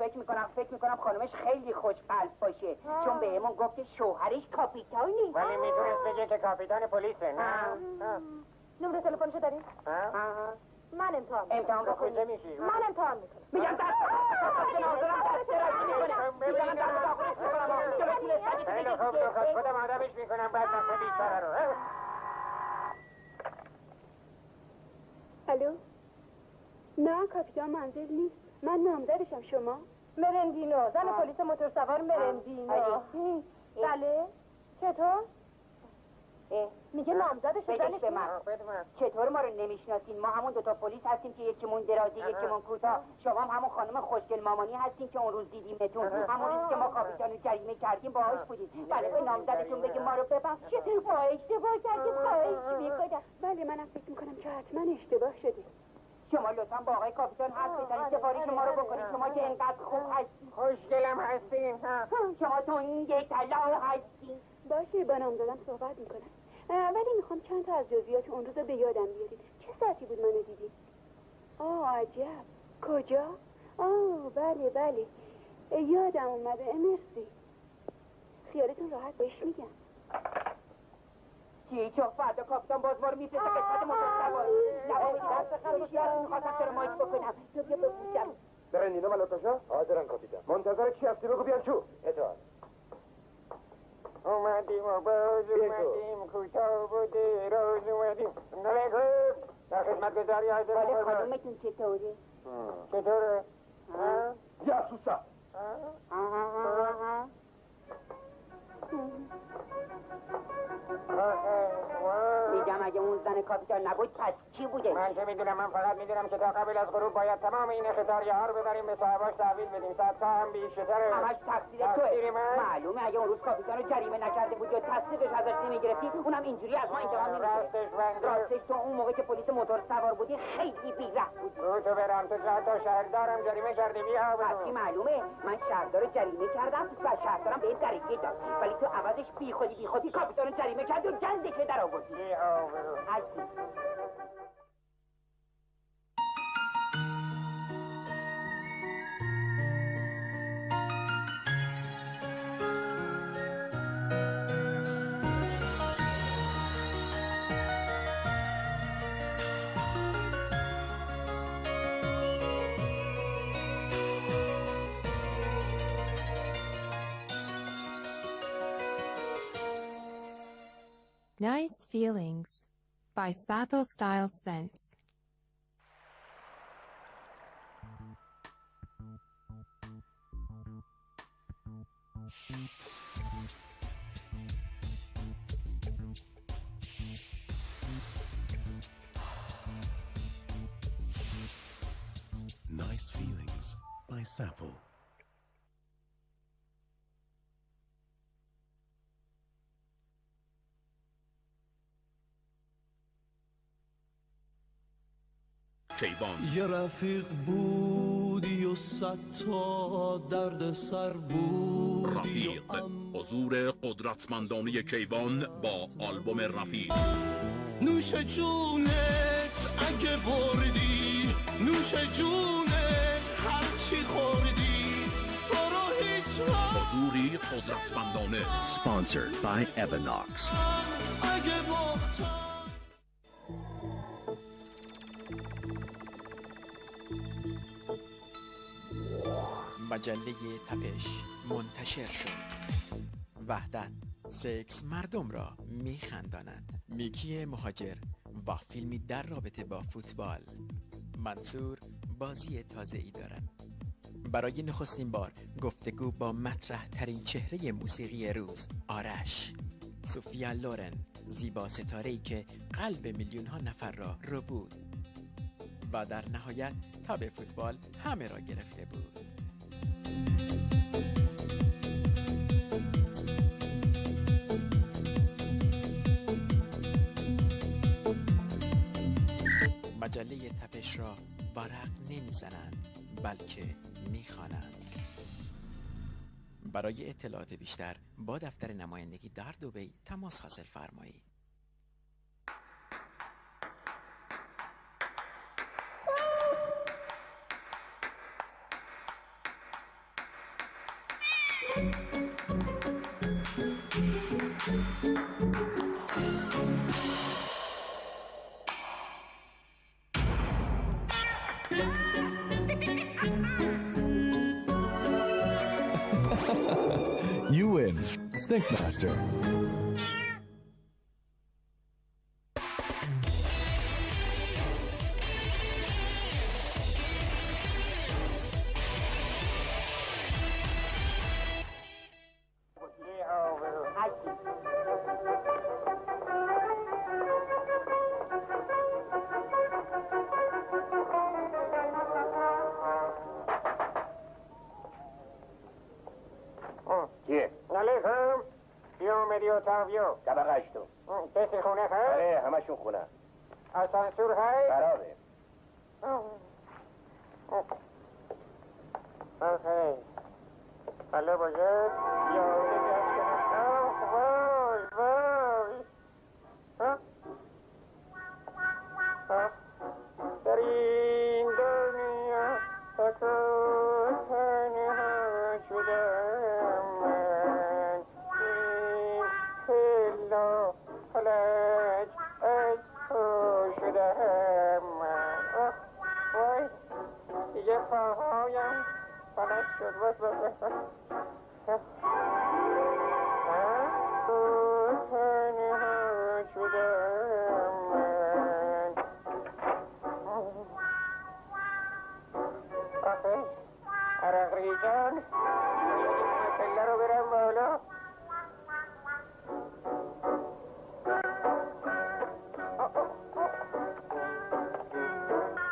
فکر میکنم خانمش خیلی خوشقلب باشه. چون بهمون گفت شوهرش کاپیتانی.
ولی میتونست بگه که کاپیتان پلیسه. نه.
نمره تلفنشو دارین؟ من امتحان
بکنم. کجا میشی؟
من امتحان میکنم.
میگم دست
خیلی خوب تو خودم آدمش میکنم بعد نفه بیچاره رو.
الو؟ نه کاپیتان منزل نیست. من نامزدشم. شما؟
مرندینو زن پلیس موتور سوار مرندینو. بله چطور؟ میگه نامزدش زنش
به من. چطور ما رو نمیشناسین؟ ما همون دوتا پلیس هستیم که یکیمون درازی یکیمون کوتاه. شما هم همون خانم خوشگل مامانی هستین که اون روز دیدیمتون. همون روز که ما کاپیتان رو جریمه کردیم باهاش بودیم. بله به نامزدتون بگیم ما رو ببخشید، ما اشتباه کردیم، خواهش میکنم.
بله منم فکر میکنم که حتما اشتباه شده.
شما لطفا با آقای کاپیتان حرف بزنید، سفارش ما رو بکنید. شما که اینقدر خوب هستید،
خوشگلم هستین.
شما تو این یک طلا هستید.
باشه با نامزدم صحبت میکنم، ولی میخوام چند تا از جزئیات اون روز به یادم بیارید. چه ساعتی بود منو دیدید؟ عجب. کجا؟ بله یادم اومده. مرسی. خیالتون راحت بهش میگم.
چی؟ چون فردا کاپیتان باز ما رو میفرسته قسمت موتور سوار. نوابه دست خرابشیارتون میخواستم فرمایش بکنم. بیا بپوشم.
برندینا ملکاشا؟ حاضرن کاپیتان. منتظر چی هستی؟ بگو بیان چو. اطاعت.
اومدیم و باز اومدیم، کوتاه بوده روز اومدیم. نلیکن در خدمت گذاری حاضرن.
حالا خانومتون چطوره؟
چطوره؟
جاسوسا.
میگم اگه اون زن کاپیتان نبود پس کی بوده؟
من چه میدونم، من فقط میدونم که تا قبل از غروب باید تمام این خطاریه ها رو ببریم به صاحباش تحویل بدیم. صدقه هم بیشتره.
همش تقصیر توه. معلومه اگه اون روز کاپیتان رو جریمه نکرده بود یا تصدیقش ازش نمیگرفتی اونم اینجوری از ما انتقام نمیگرفت. راستش تو اون موقع که پلیس موتور سوار بودی خیلی بی‌رحم بودی.
تو برم تو تا شهردارم جریمه کردی بیا.
پس معلومه من شهردار رو جریمه کردم و شهردارم به این درجه داد، ولی تو عوضش بیخودی کاپیتان رو جریمه کرد و جلدش در آوردی.
Nice Feelings by Sappho Style Scents.
Nice Feelings by Sappho.
کیوان
یه رفیق بودی و صد تا درد سر بودی.
رفیق، حضور قدرتمندانه کیوان با آلبوم رفیق.
نوش جونت اگه بردی، نوش جونت هرچی خوردی، تو رو هیچ
حضوری قدرتمندانه.
Sponsored by Equinox.
اگه باختم.
مجله تپش منتشر شد. وحدت سکس مردم را میخنداند. میکی مهاجر و فیلمی در رابطه با فوتبال. منصور بازی تازه ای دارد. برای نخستین بار گفتگو با مطرح ترین چهره موسیقی روز آرش. سوفیا لورن، زیبا ستاره‌ای که قلب میلیون ها نفر را رو بود و در نهایت تاب فوتبال همه را گرفته بود. مجله تپش را ورق نمیزنند بلکه میخوانند. برای اطلاعات بیشتر با دفتر نمایندگی در دبی تماس حاصل فرمایید.
You win. Syncmaster.
کیه؟
علیکم اومدی اتاقیو
طبقه هشتم.
کسی خونه هست؟
آره همشون خونه.
آسانسور هست؟
خرابه.
اوکی. حالا باید یا وای وای در این دنیا تکون تنها شدم من این خلا خلج از تو شدم من وای دیگه پاهایم فلج شد تنها شدم من آخه عرق ریزان پله رو برم بالا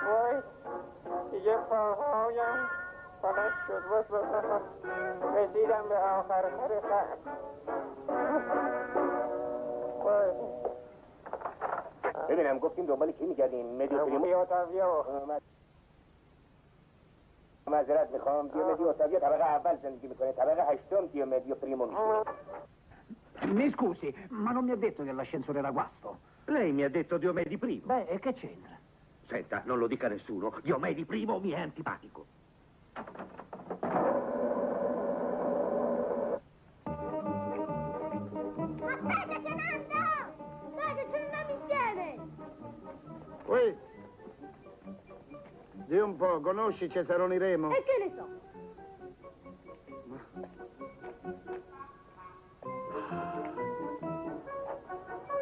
وای دیگه پاهایم فلج شد رسیدم به آخر خط
ببینم گفتیم دنبال کی میگردیم؟ مدیو پریمو؟
اوتاویو
معذرت میخوام. دیومدیو اوتاویو طبقه اول زندگی میکنه، طبقه هشتم دیومدیو پریمو میشه.
Mi scusi, ma non mi ha detto che l'ascensore era guasto?
Lei mi ha detto Diomedi primo.
Beh, e che c'entra?
Senta, non lo dica nessuno. Diomedi primo mi è antipatico.
Aspetta che mando! Dai che ce ne andiamo insieme!
Uè, di un po', conosci Cesaroni Remo?
E che ne so?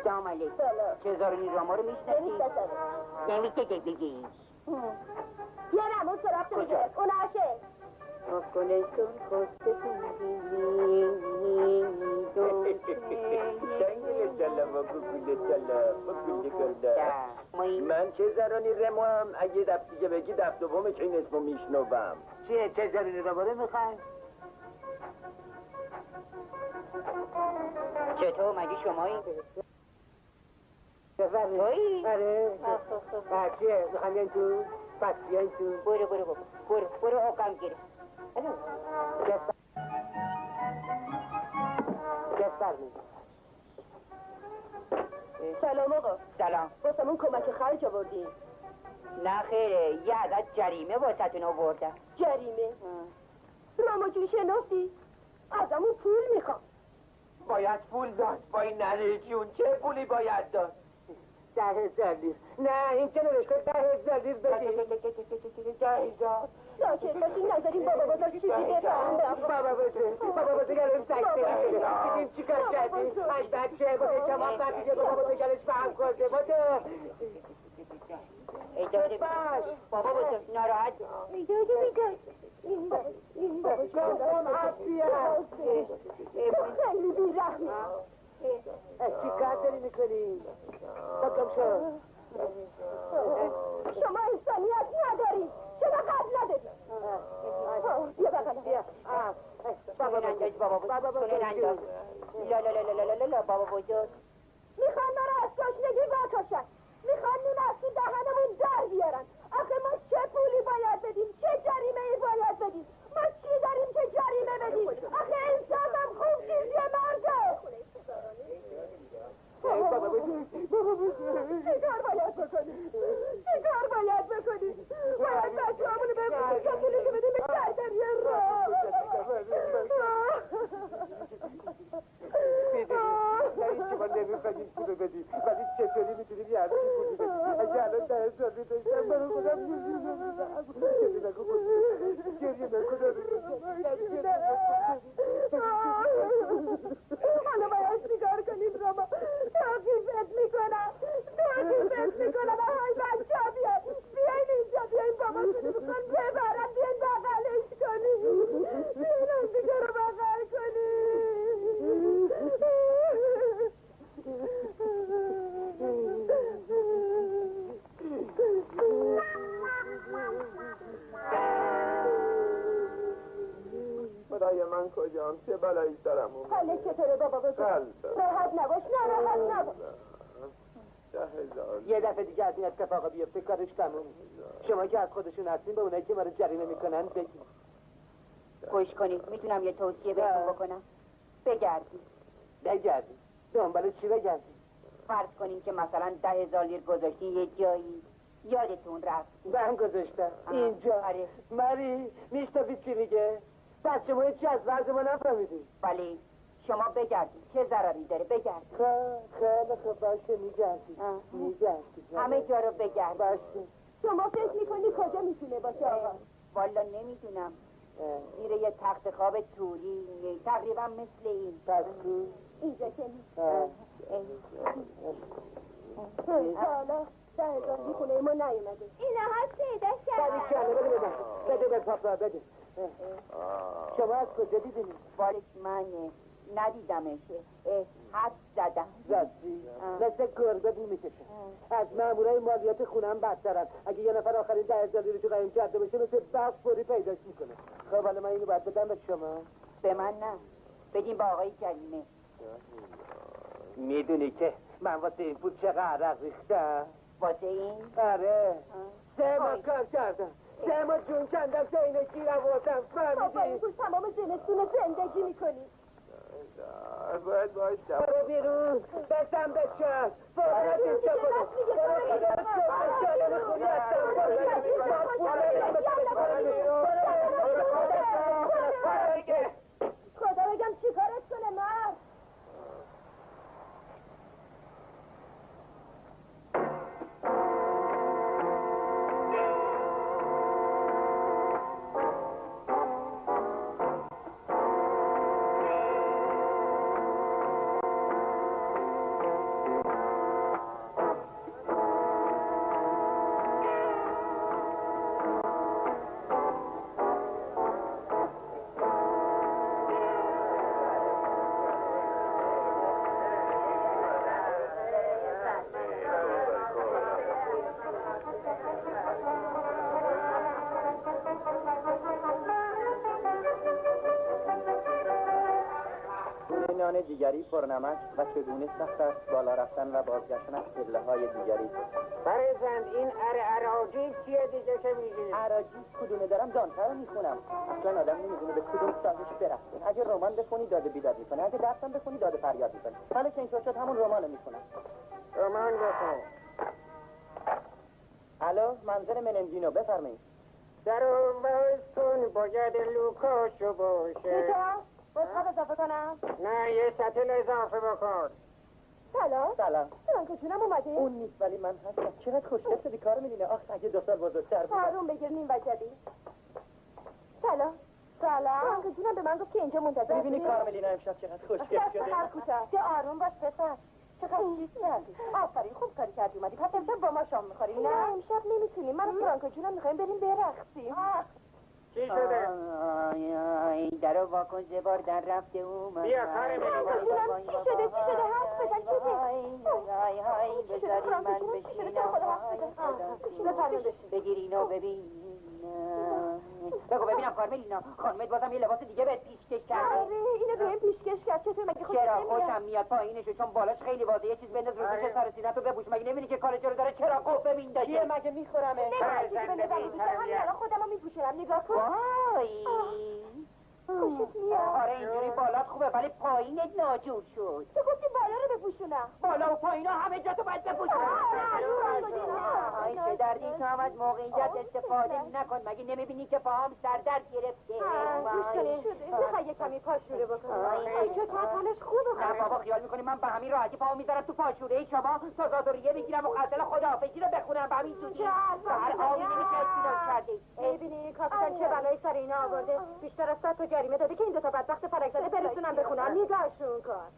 سلام علیکم چزارونی راما رو میشناسی؟ نمیشه که بگی
یه نمون سراغ میگه اون عشه
کنشون خوسته
من چزارانی رمو هم اگه دفت دیگه بگی دفت دومه که این اسمو میشنوم.
چیه چزارونی راما رو میخوای؟ چطور مگه شمایی؟
تویی؟ آره بچه میخوام بیاین تو پس بیاین تو
برو آقام گیره
گستر می
سلام آقا
سلام
واسمون کمک خرج آوردین
نه خیره یه عدد جریمه واسهتون آوردم
جریمه؟ راما جون شناسی؟ ازمون پول میخوام
باید پول داد با این نره جون. چه پولی باید داد؟
10,000 لیتر. نه این چه نوشته 10,000 لیتر بدی
10,000
ساکت باشین نذاریم بابا بزرگ چیزی بفهمه
بابا بزرگ الان سکته دیدیم چی کار کردیم از بچه بوده شما بچه بابا بزرگش فهم کرده بوده
اجازه باش بابا بزرگ ناراحت
اجازه میگه خیلی بیرحمی
چی کار داری میکنی؟ بکم شو
شما انسانیت نداری شما قبل نداری بیا بقیل بیا
کنین انداز بابا بزرگ کنین انداز لا بابا بزرگ
میخوان ما رو از گشنگی واکشن میخوان نون از تو دهنمون در بیارن آخه ما چه پولی باید بدیم چه جریمه ای باید بدیم ما چی داریم که جریمه بدیم آخه انسان هم خوب چیزی مرده
بابا بزرگ
چه کار باید بکنیم چه کار باید بکنیم باید بچه همونو بفرستیم که پولی که بدیم به گردن یه راه
این شما نمیخواید پولو بدی ولی چطوری میتونیم یه همچین پولی بدی اگه الان 10,000 داشتم برای خودم گریه نکن
حالا باید چیکار کنیم راما توقیفت میکنم آهای بچه ها بیاین اینجا بیاین بابا کنیم بکن ببرم بیاین بغلش کنیم بیاین هم دیگه رو بغل کنیم
خدای من کجا
جانم چه بلایی سرم اومد.
حالت چطوره بابا بگو؟ راحت نباش ناراحت نباش.
10,000
یه دفعه دیگه از این اتفاقا بیفته کارش تموم. شما که از خودشون هستین به اونایی که ما رو جریمه میکنن بگید.
گوش کنید میتونم یه توصیه بهتون بکنم؟
بگردید دنبال چی بگردید؟
فرض کنین که مثلا 10,000 لیر گذاشتین یه جایی یادتون رفت
من گذاشتم اینجا.
آره.
مری میشنوید چی میگه؟ پس شما چی از وضع ما نفهمیدید؟
ولی شما بگردید چه ضرری داره بگردید.
خیلی خوب باشه میگردید.
همه جا رو بگردید.
باشه.
شما فکر میکنی کجا میتونه باشه آقا؟
والا نمیدونم. زیر یه تخت خواب توری تقریبا مثل این.
پس
اینجا که نیست. حالا 10,000 خونه ما نیومده. اینا ها پیدا شد.
بده پاپا بده. شما از کجا دیدینی؟
بارش من ندیدمش. حد زدم.
زدی؟ مثل گربه بو میکشه. از مامورای مالیات خونم بدترن. اگه یه نفر آخرین 10,000 رو قایم کرده باشه مثل بخت فوری پیداش میکنه. خب حالا من اینو باید بدم به شما؟
به من نه. بدیم با آقای کریمه.
میدونی که من واسه این پول چقدر عرق ریختم؟
واسه این؟
آره 3 ماه کار کردم. 3 ماه جون کندم تا اینه گیر آوردم.
بابا این پول تمام زمستون زندگی میکنی.
باید باشم.
برو بیرون بسم بچه فقط اینجا برو
خدا بگم چی کارت کنه مرد.
نان جیگری پرنمک و چگونه سخت است بالا رفتن و بازگشتن از پله‌های دیگری.
فرزند این عراجیز چیه دیگه که میگی؟
عراجیز کدومه دارم دانتر رو میخونم. اصلا آدم نمیدونه به کدوم سازش برسه. اگه رمان بخونی داده بیداد میکنه، اگه درسم بخونی داده فریاد میکنه. حالا که اینطور شد همون رمانو میخونم.
رمان بخون.
الو منزل مننجینو بفرمایید.
در اون باز کن باید لوکاشو باشه.
بسخط اضافه کنم؟
نه یه سطل اضافه بکن.
سلام که جونم اومده؟
اون نیست ولی من هستم. چقدر خوشگل شدی کار میدینه. آخ اگه 2 سال بزرگتر بود.
آروم بگیر نیم وجبی. سلام که جونم به من گفت که اینجا منتظر
میبینی کارملینا امشب چقدر خوشگل شده.
هر کوچه چه آروم باش پسر. چقدر چیز کردی؟ آفرین خوب کاری کردی اومدی. پس امشب با ما شام میخوری؟ نه امشب نمیتونیم. من و فرانکو جونم میخوایم بریم برقصیم.
چی شده؟
درو واکن زبار در رفته اومد.
بیا کاری
چی شده حرف بزن
بذاری من بشینم بگیر اینو ببین. بگو ببینم کارملینا خانمت بازم یه لباس دیگه بهت پیشکش کرده.
آره اینو بهم پیشکش کرد. چطور مگه خوشت
چرا
نمیاد؟
خوشم میاد پایینشو چون بالاش خیلی واضحه. یه چیز بنداز رو گوشه سر سینه‌تو بپوش. مگه نمیبینی که کار جلو داره؟ چرا قفه میندازی؟
چیه مگه میخورمه؟
همین الان خودمو میپوشم نگاه کن.
وای
خوشت میاد؟
آره اینجوری بالات خوبه ولی پایینت ناجور شد.
تو گفتی بالا رو بپوشونم.
بالا و پایینا همه جا تو باید بپوشونم. چه دردی تو هم از موقعیت استفاده نکن. مگه نمیبینی که پاهم سردرد گرفته؟
گوش کنی میخوای یه کمی پاشوره بکنم؟ چون تنش خوبه.
نه بابا خیال میکنی من به همین راحتی پاهم میذارم تو پاشوره شما تا زادوریه بگیرم و غزل خداحافظی رو بخونم به همین زودی؟ هر آبی نمیشه اطمینان کرده.
میبینی کاپیتان چه بلایی سر اینا آورده؟ بیشتر از 100 تا جریمه داده که این 2 تا بدبخت فرک زده برسونم بخونم. نگاهشون کن.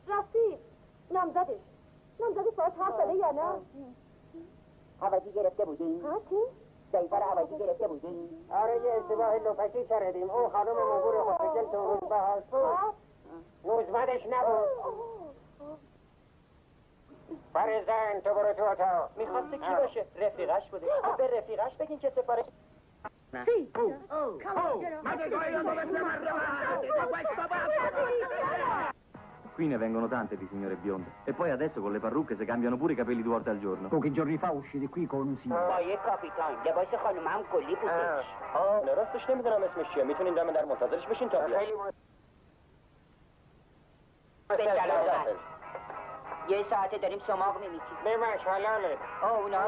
راستی نامزدی فاز حرف زده یا نه؟
عوضی گرفته بودین؟
چی؟
دیفر عوضی گرفته بودین؟
آره یه اشتباه لپکی کردیم. اون خانم مبور خوشگل تو روز بهاش بود نوزمدش نبود. فرزند تو برو تو اتاق.
میخواسته کی باشه؟ رفیقش بوده. به رفیقش بگین که سفارش
Sì.
Ma che cosa dove siamo arrivati? Da questo passo!
Qui ne vengono tante di signore bionde. E poi adesso con le parrucche si cambiano pure i capelli 2 volte al giorno.
Pochi giorni fa uscì di qui con un signore.
آیه کاپیتان لباس خانومم کلی بودش
نه راستش نمیدونم اسمش چیه. میتونین دم در منتظرش بشین تا بیاد.
به سلامت یه ساعته داریم سماق میمیسیم
بمش حلاله.
اونا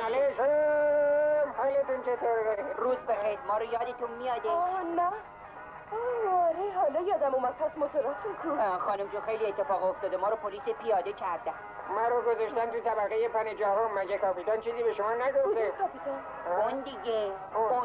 حالتون چطوره؟
روز بخیر ما رو یادتون میاده
نه آره حالا یادم اومد پس موتوراتون کو
خانم جون خیلی اتفاق افتاده ما رو پلیس پیاده کردن
ما رو گذاشتن تو طبقه پنجاهم. مگه کاپیتان چیزی به شما نگفته؟
کاپیتان
اون دیگه اون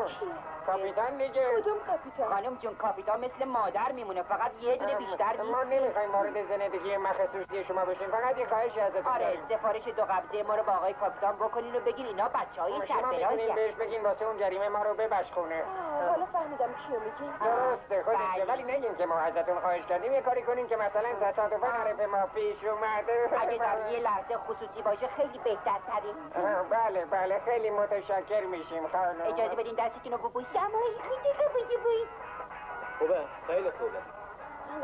کیه؟
کاپیتان دیگه.
کدوم کاپیتان؟
خانم جون کاپیتان مثل مادر میمونه فقط یه دونه بیشتر نیست
ما نمیخوایم وارد زندگی خصوصی شما بشیم. فقط یه خواهشی ازتون
آره
داریم.
سفارش 2 قبضه ما رو با آقای کاپیتان بکنین و بگین اینا بچهای
شما
سربراز
میتونین بهش بگین واسه اون جریمه ما رو ببخشونه.
حالا فهمیدم کیو میگی
درسته خودشه ولی نگین که ما ازتون خواهش کردیم یه کاری کنین که مثلا تصادفاً حرف ما پیش اومده.
اگه در یه لحظه خصوصی باشه خیلی بهتر تره
بله خیلی متشکر میشیم خانم.
اجازه بدین دستتون رو ببوسم
خوبه خیلی خوبه.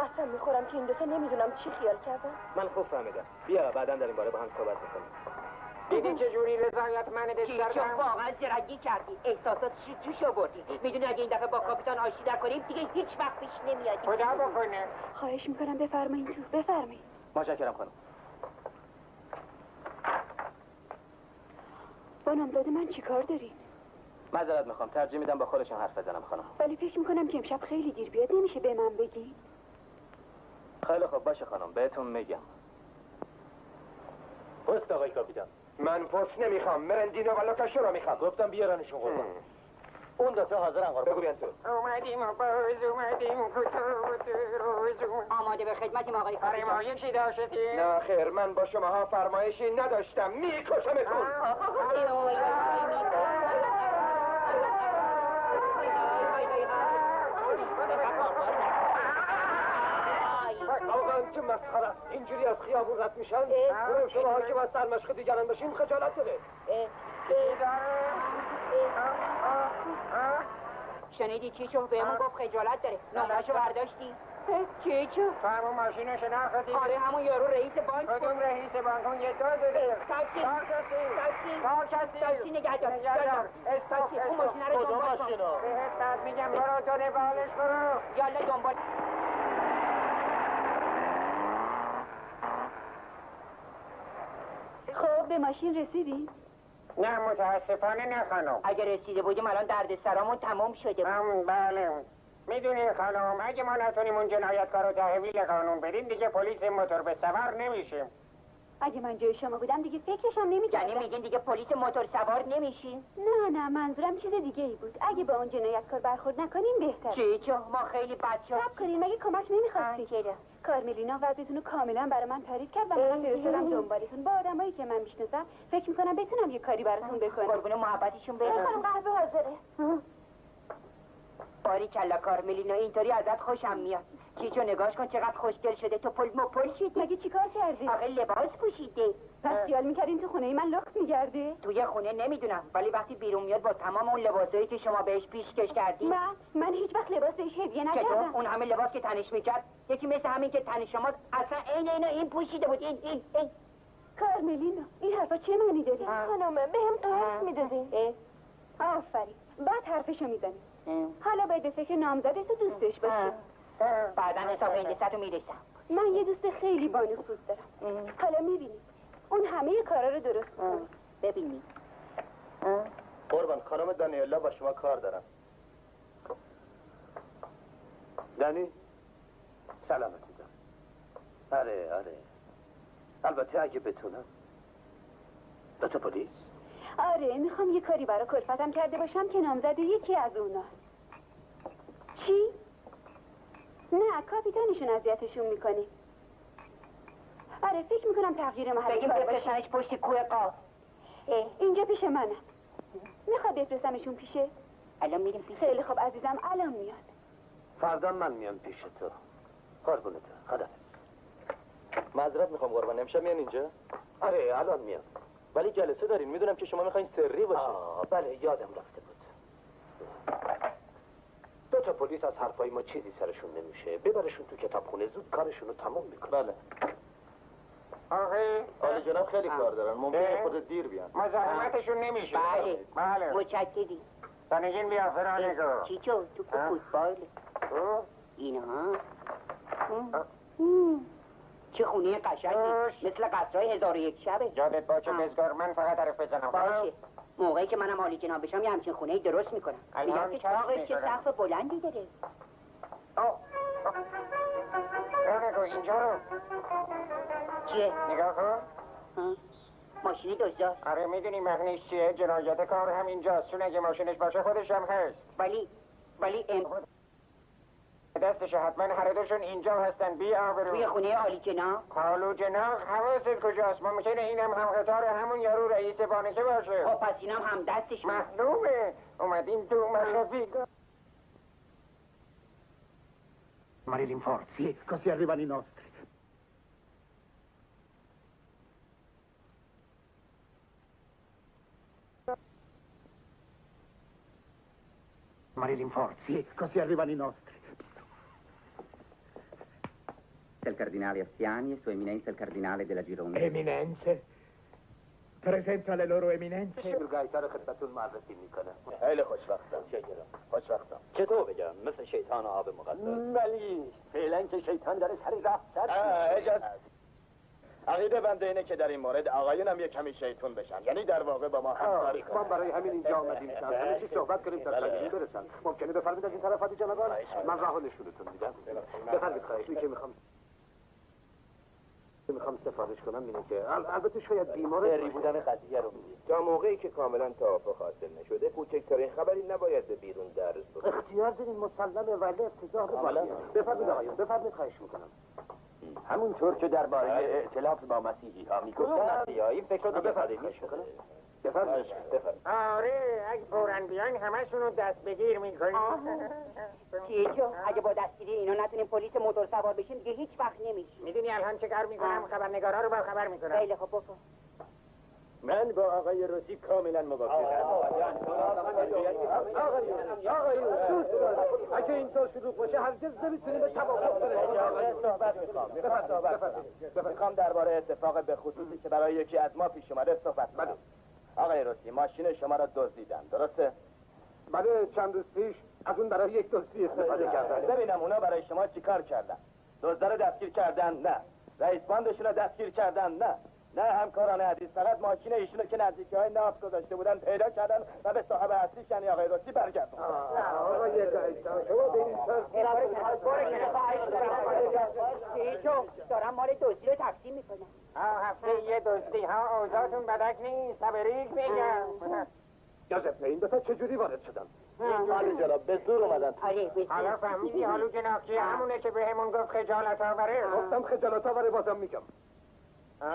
قسم میخورم که این دوتا نمیدونم چی خیال کردم
من خوب فهمیدم. بیا بعدا در این باره با هم صحبت میکنیم. دیدی چه جوری رضایتمندش
چون
کردم؟
واقعا زرنگی کردی احساسات توش آوردی میدونی اگه این دفعه با کاپیتان آشتی نکنیم دیگه هیچ وقت پیش نمیادی
خدا بکنه.
خواهش میکنم بفرمایید تو بفرمایید
متشکرم خانم.
با نامزد من چی کار داری؟
معذرت میخوام ترجیح میدم با خودشون حرف بزنم خانم.
ولی فکر میکنم که امشب خیلی دیر بیاد نمیشه به من بگی؟
خیلی خوب باشه خانم بهتون میگم. پست آقای کاپیتان. من پست نمیخوام. مرندینو و لوکاشو رو میخوام. گفتم بیارنشون قربان. اون دو تا حاضرن قربان. بگو بیان تو.
اومدیم آماده به خدمتیم آقای کاپیتان.
فرمایشی داشتی؟ نه خیر من با شماها فرمایشی نداشتم. میکشمتون. واقعا چه مسخره است. اینجوری از خیابون رد میشن. اونم شماها که باید سرمشق دیگران بشین خجالت داره.
شنیدی چی شو بهمون گفت خجالت داره نامرشو برداشتی چی چو
فرمون ماشینو شناختی؟
آره همون یارو رئیس بانک
کدوم رئیس بانک؟ اون یه دو داره.
تاکسی نگه دار اون ماشینه رو دنبال کن
بهت میگم برو تو نبالش برو.
یالا دنبال
خب به ماشین رسیدی؟
نه متاسفانه نه خانم.
اگه رسیده بودیم الان درد سرامون تمام شده بود.
بله میدونی خانم اگه ما نتونیم اون جنایتکار رو تحویل قانون بدیم دیگه پلیس موتور به سوار نمیشیم.
اگه من جای شما بودم دیگه فکرشم نمی‌کردم.
یعنی میگین دیگه پلیس موتور سوار نمیشین؟
نه منظورم چیز دیگه ای بود. اگه با اون جنایتکار برخورد نکنیم بهتره.
چی چو ما خیلی بچه‌ها
صبر کنین مگه کمک نمی‌خواستی؟ کارملینا وضعیتون رو کاملا برای من تعریف کرد و من فرستادم دنبالتون. با آدمایی که من میشناسم فکر می‌کنم بتونم یه کاری براتون بکنم.
قربون محبتشون برم.
خانم قهوه حاضره.
باری کلا کارملینا اینطوری ازت خوشم میاد. چیچو نگاش کن چقدر خوشگل شده تو پل شدی.
مگه چیکار کردی؟
آخه لباس پوشیده.
پس خیال می‌کردین تو خونه من لخت می‌گرده؟
توی خونه نمیدونم ولی وقتی بیرون میاد با تمام اون لباسایی که شما بهش پیشکش کردی.
من هیچ وقت لباس بهش هدیه نکردم.
اون همه لباس که تنش میکرد یکی مثل همین که تن شما اصلا این پوشیده بود این
کارملینا این حرفا چه معنی داره؟ خانم بهم قرض میدادین. آفرین بعد حرفشو میزنی. حالا باید به فکر نامزدت و دوستش باشی.
بعدا حساب هندستو میرسم.
من یه دوست خیلی بانفوذ دارم. حالا میبینی اون همه کارا رو درست میکنه.
ببینی
قربان خانم دانیلا با شما کار دارم. دانی سلامتی دارم. آره البته اگه بتونم. دو تا پلیس؟
آره میخوام یه کاری برای کلفتم کرده باشم که نامزد یکی از اوناست. چی؟ نه کاپیتانشون اذیتشون میکنه. آره فکر میکنم تغییر محل
بگیم بفرستنش پشت کوه قاف.
اینجا پیش منه. میخواد بفرستمشون پیشه؟
الان میریم پیش.
خیلی خوب عزیزم الان میاد.
فردا من میام پیش تو. قربونت خدا. معذرت میخوام قربان امشب میان اینجا؟ آره الان میام. ولی جلسه دارین میدونم که شما میخواین سری باشه. بله یادم رفته بود.
تا پلیس از حرفای ما چیزی سرشون نمیشه ببرشون تو کتابخونه زود کارشون رو تموم میکنن. بله.
آقای جناب خیلی کار دارن، ممکنه خود دیر بیان.
مزاحمتشون نمیشه.
بله متشکریم.
سانگین بیا فرانگو.
چیچو تو فوتبال اینها چه خونه قشنگی مثل قصرهای 1001 شبه.
یادت باشه بزگار من فقط حرف بزنم.
باشه موقعی که منم عالی جناب بشم یه همچین خونه درست میکنم. میگم که چاقش چه سقف بلندی داره.
فرانگو اینجا رو
چیه؟
نگاه کن.
ماشینی دزداست.
آره میدونی معنیش چیه؟ جنایت کار همینجاست، چون اگه ماشینش باشه خودش هم هست.
ولی
دستش حتما هر دوشون اینجا هستن. بی آبرو
توی خونه عالی جناب.
عالی جناب حواست کجاست؟ ممکنه اینم هم قطار همون یارو رئیس بانکه باشه.
خب پس اینم هم دستش
معلومه. اومدیم تو مخفی.
Marilyn Ford, sì, così arrivano i nostri. Marilyn Ford, sì, così arrivano i nostri.
Il cardinale Ostiani e sua eminenza il cardinale della Gironda.
Eminenze? Presenta le loro eminenze.
شیرگایتا رو خدمتتون معرفی میکنم.
خیلی خوشبختم شیرم، خوشبختم. چطور بگم؟ مثل شیطان آب مقدس.
ولی فعلا که شیطان داره سری رفت
اجازه. عقیده بنده اینه که در این مورد آقایون هم یک کمی شیطون بشن، یعنی در واقع با ما همکاری کنن.
ما برای همین اینجا آمدیم که همه چی صحبت کنیم تا تجربه برسن. ممکنه بفرمایید از این طرف حاجی جنابان؟ من راه نشونتون میدم. بفرمایید خواهش میکنم. میخوام سفارش کنم اینه که البته شاید بیمار
سری بودن قضیه رو میگه.
تا موقعی که کاملا توافق حاصل نشده کوچکترین خبری نباید به بیرون درس بخوره.
اختیار دارین مسلمه ولی افتضاح بفرمایید. بفرمایید آقایون بفرمایید خواهش میکنم.
همونطور که درباره ائتلاف با مسیحی ها میگفتن مسیحایی فکر رو بفرمایید.
بفرمایید. آره اگه فوراً بیان همشون رو دست بگیر میکنیم.
چیچو اگه با دستگیری اینا نتونیم پلیس موتور سوار بشیم دیگه هیچ وقت نمیشه.
میدونی الان چه کار میکنم؟ خبرنگارا رو با خبر میکنم.
خیلی خوب بکن.
من با آقای روسی کاملا موافقم.
آقایون اگه اینطور شروع باشه هرگز نمیتونیم به توافق برسیم.
صحبت میخوام درباره اتفاق به خصوصی که برای یکی از ما پیش اومده صحبت کنم. آقای روسی ماشین شما را دزدیدن، درسته؟
بله چند روز پیش از اون برای یک دزدی استفاده کردن.
ببینم اونا برای شما چیکار کردن؟ دزدا رو دستگیر کردن؟ نه. رئیس باندشون رو دستگیر کردن؟ نه همکاران عزیز، فقط ماشین ایشونو که نزدیکی‌های نافت گذاشته بودن پیدا کردن و به صاحب اصلیش یعنی آقای روسی برگردوندن.
آقای گایتا شما به این
چیچو دارم مال دزدی رو تقسیم میکنم.
هفته یه دزدی ها اوضاعتون بدک نیست. تبریک میگم.
یازف این دفعه چجوری وارد شدن؟
حالی جناب به زور اومدن.
حالا فهمیدی حالو جناب که همونه که بهمون گفت خجالت آوره؟
گفتم خجالت آوره بازم میگم.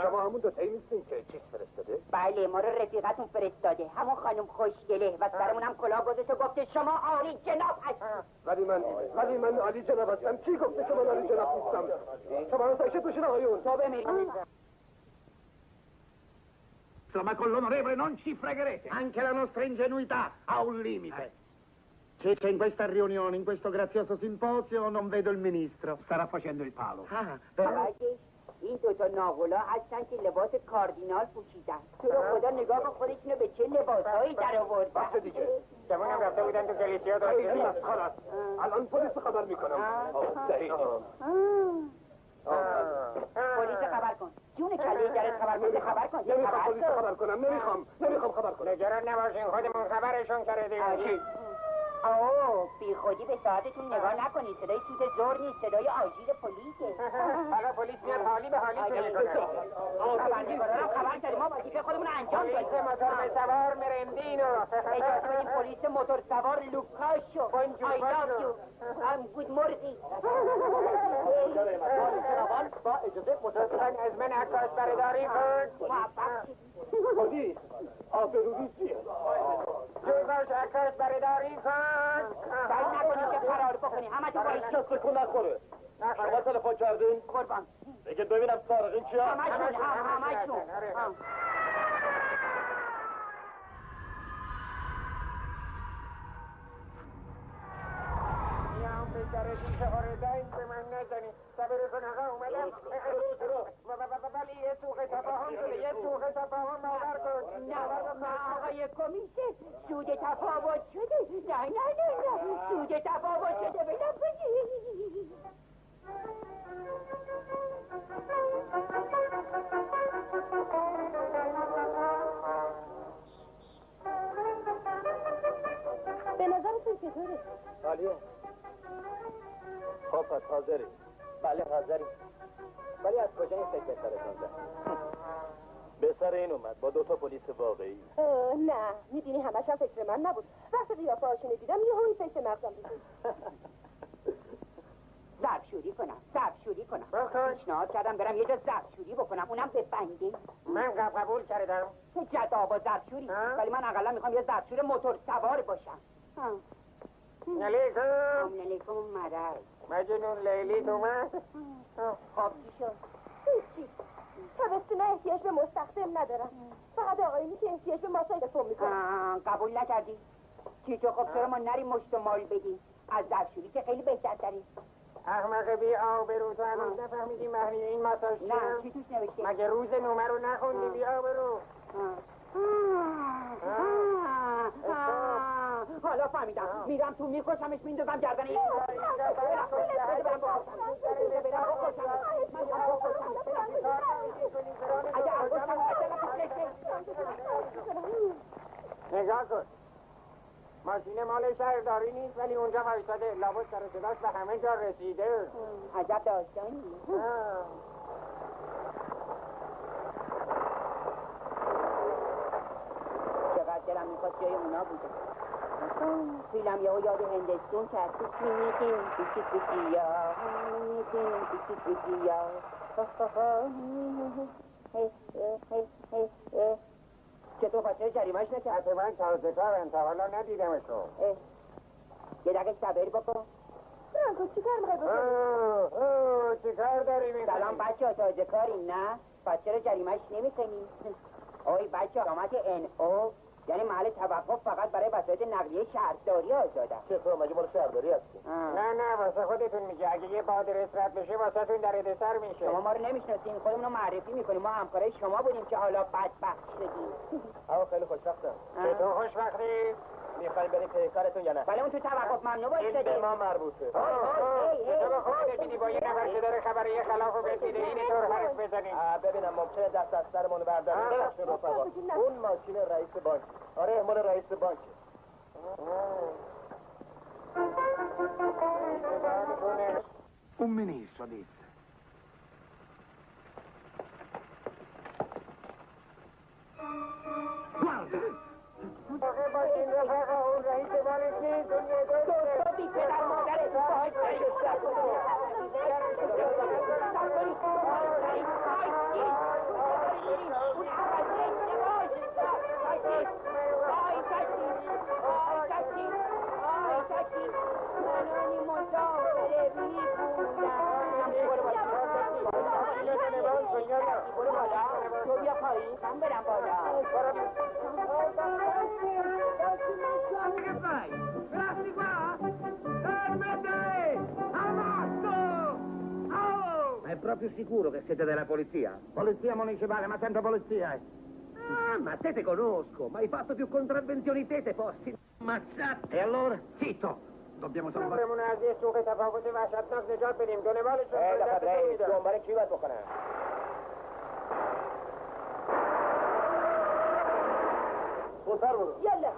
شما همون دوتایی نیستین که چیز فرستاده؟
بله ما رو رفیقتون فرستاده، همون خانم خوشگله و سرمون هم کلاه گذاشت و گفته شما عالی جناب هستی.
ولی من عالی جناب هستم. کی گفته که من عالی جناب نیستم؟ شما رو ساکت بشین آقایون.
تو بمیرید.
Ma con l'onorevole non ci fregherete. Anche la nostra ingenuità ha un limite. C'è in questa riunione, in questo grazioso simposio, non vedo il ministro. Starà facendo il palo.
این دوتا ناغلا هستن که لباس کاردینال پوشیدن. تو رو خدا نگاه کن خودشونو به چه لباسهایی در آوردن.
بخش دیگه شمونم رفته بودن تو کلیسیا داشتیم.
الان پلیس خبر میکنم.
صحیح.
پلیس خبر کن. جون کله گرت خبر کن.
نمیخوام پلیس خبر کنم. نمیخوام خبر کنم.
نگران نباشین خودمون خبرشون کردیم.
بی خودی به ساعتتون نگاه نکنید. صدای توت زور نیست، صدای آژیر پلیسه.
حالا پلیس میاد حالی به حالی کنه.
خبرنگارا هم خبر داریم ما وظیفه خودمون انجام دادیم.
پلیس موتور سوار مرندینو.
اجازه بدیم پلیس موتور سوار لوکاشو. I love you. گود مرغی.
با اجازه متاسفن از من عکاس برداری کرد.
پلیس آبروریزیه.
جوگاش عکاس برداری کرد.
سعی نکنید که فرار بکنی. همه تو باید
کس بکن نخوره. شما تلفن کردین؟
قربان.
بگید ببینم سارقین چیه؟
همشون.
رسیم شماره 10 به من نزنید. صبر کن آقا اومدم. ولی یه سوء تفاهم شده. یه سوء تفاهم باور کن.
نه آقای کمیشه سوء تفاوت شده. نه سوء تفاوت شده. بلم بگی.
به نظرتون چطوره؟
عالیه. خب پس حاضری؟ بله حاضری. ولی از کجا این فکر سرتون زد؟ به سر این اومد با 2 پلیس واقعی.
نه میدونی همش هم فکر من نبود. وقتی قیافه هاشونو دیدم یه هایی فکر مغزم بود.
ظرفشوری کنم پیشنهاد کردم برم یه جا ظرفشوری بکنم اونم به بنده.
من قبول کردم
چه جدابا ظرفشوری ولی من اقلا میخوام یه ظرفشور موتور سوار باشم. علیکم مدر
مجنون لیلی تو من
خب چی شد؟
هیچی تابستونه احتیاج به مستخدم ندارم. فقط آقایونی که احتیاج به ماسای فوم میکنم.
قبول نکردی؟ چی تو خب چرا ما نریم مشت مال بدیم؟ از ظرفشوری که خیلی بهتر تری.
احمق بی آبرو تو هنوز نفهمیدی معنی این ماساژ
نه چی توش نوشته؟
مگه روز نومه رو نخوندی بی آبرو؟
حالا فهمیدم میرم تو میکشمش میندازم گردن این
نگاه کن ماشین مال شهرداری نیست ولی اونجا وایساده لابد سر صداش به همه جا رسیده.
عجب داستانی. چقدر دلم میخواست جای اونا بوده. فیلم یهو یاد هندستون کرد. چطور خاطر جریمهش نکرد؟
من تازه کارم تا حالا ندیدمشو.
یه دقیقه صبر بکن.
فرانکو چیکار میخوای بکنی؟
چیکار داری میکنی؟
سلام بچه ها تازه کاری نه؟ پس چرا جریمهش نمیکنی؟ اوی بچه ها آمد NO یعنی محل توقف فقط برای وسایل نقلیه شهرداری آزاده.
چطور مگه مال شهرداری هستی؟
نه واسه خودتون میگه اگه یه بادرس رد بشه واسه تون درد سر میشه.
شما ما رو نمیشناسین خودمون رو معرفی میکنیم ما همکارای شما بودیم که حالا بدبخت شدیم.
آقا خیلی خوشبختم.
تو خوشبختی؟
میخوایم بریم پی کارتون یا نه؟
ولی اون تو توقف ممنوع باید
این به ما مربوطه.
شما خودت میدی با یه نفر که داره خبری خلاف رو بسیده این طور حرف بزنی.
ببینم ممکنه دست از سرمون برداریم. اون ماشین رئیس بانک. آره مال رئیس بانکه.
Un ministro, disse. Guarda!
ماشین رفقا اون رئیس بانک نیست
تو بی پدر مادرت باید تو بیا پایین من برم بالا
Che fai? Lasci qua! Fermate! Ammazzo! Oh!
Ma è proprio sicuro che siete della polizia? Polizia municipale, ma sempre polizia.
Ah, ma te te conosco, ma hai fatto più contravvenzioni te posti. Ammazzate!
E allora?
Zitto! Dobbiamo salvare...
همون از یه سوق تفاوت وحشتناک نجات بدیم دنبالش
دنبال کی باید بکنم؟ بزر برو
یالا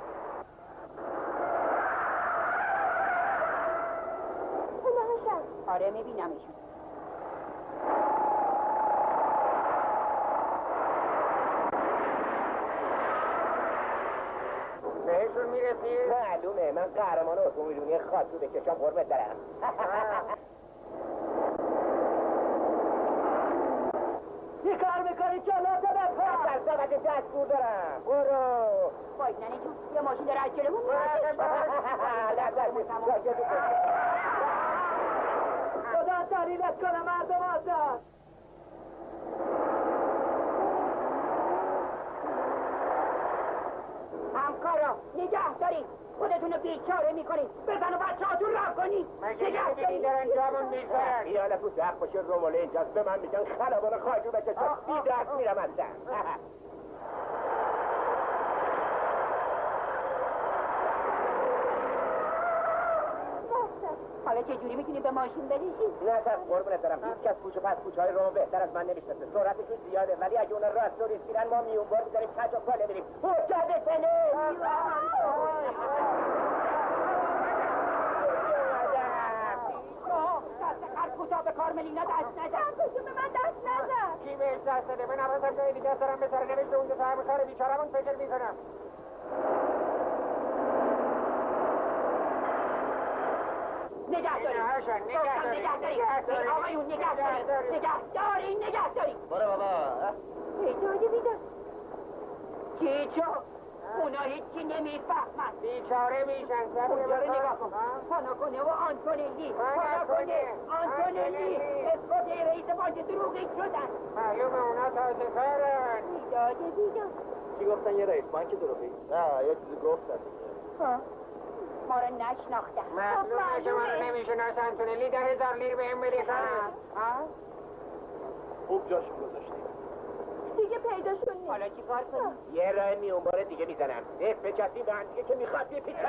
اونهاشم
آره میبینمشون
بهشون میرسی؟
معلومه من قهرمان اتومبیلونی خاصی بکشم قربت دارم.
چی کار میکنی جلو طرف
در ساقت دستور دارم. برو
باید ننه جون یه ماشین داره از جلومون
خدا تحریلت کنه مردم آزاد.
همکارا نگه دارید خودتون رو بیچاره میکنید بزن و بچه هاتون رفت کنید
نگه دارید دارن جامون میزن خیال پوست حق باشه روماله اینجاست به من میگن خلبان خواهجو بکشه بی درست میرم اصلا
حالا چه جوری میتونی به ماشین بریشید؟
نه سر قربونت دارم هیچ کس کوچه پس کوچه های روم بهتر از من نمیشناسه سرعتشون زیاده ولی اگه اونا راست و ریسکیرن ما میونبار میذاریم کج و کاله بریم حجت سنه
دست خرکوتا به کارملینا دست نزد
به من دست نزد
کی بهش دست داده من عوضم جای دیگه دارم به سر نوشته اونجا فهم کار بیچارمون فکر میکنم
نگه دارید آقایون نگه دارید
برو بابا
پیداده بیدار چی چو؟ اونا هیچی نمیفهمن
بیچاره میشن
اونجا رو نگاه کن پاناکونه و آنتونلی آنتونلی اسکوده رئیس بانک دروغی شدن
معلومه اونا تازه کارن
پیداده بیدار
چی گفتن یه رئیس بانک دروغی؟
نه یه چیزی گفتن
ما رو نشناختن
معلومه که ما رو نمیشناس آنتونلی 10,000 لیر به هم بریخن
خوب جاشون گذاشتیم
دیگه پیداشون نیست
حالا چی کار کنیم؟
یه راه میونبار دیگه میزنم بچسیم به هم دیگه که میخواد بپیچن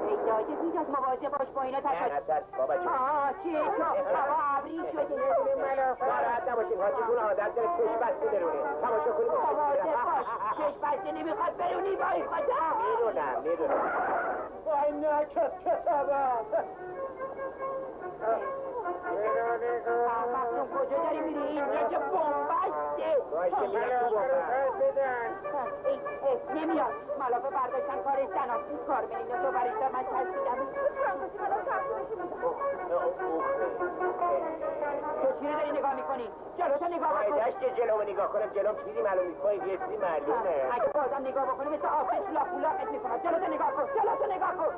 پیداده بیداد مواجه باش با اینا
نه بابا جون
چیه چو؟ هوا ابری شده
ناراحت نباشین حاجیتون عادت داره چش بسته برونه تماشا کنیم
مواجه باش چش بسته نمیخواد برونی بایی خدا
میدونم وای نکس کسابم
مخصوم کجا داری میری اینجا که بومبسته
باشه میرم تو
نمیاد ملافه برداشتن کار زنان کار بینید دو برشتر من ترسیدم تو چی رو داری نگاه میکنی؟ جلو تو نگاه بکن
داشت جلو نگاه کنم جلوم چیزی معلوم نیست پای یه چیزی معلومه
اگه بازم نگاه بکنی مثل آفش لاپولاقت میکنم جلو تو نگاه کن جلو تو نگاه کن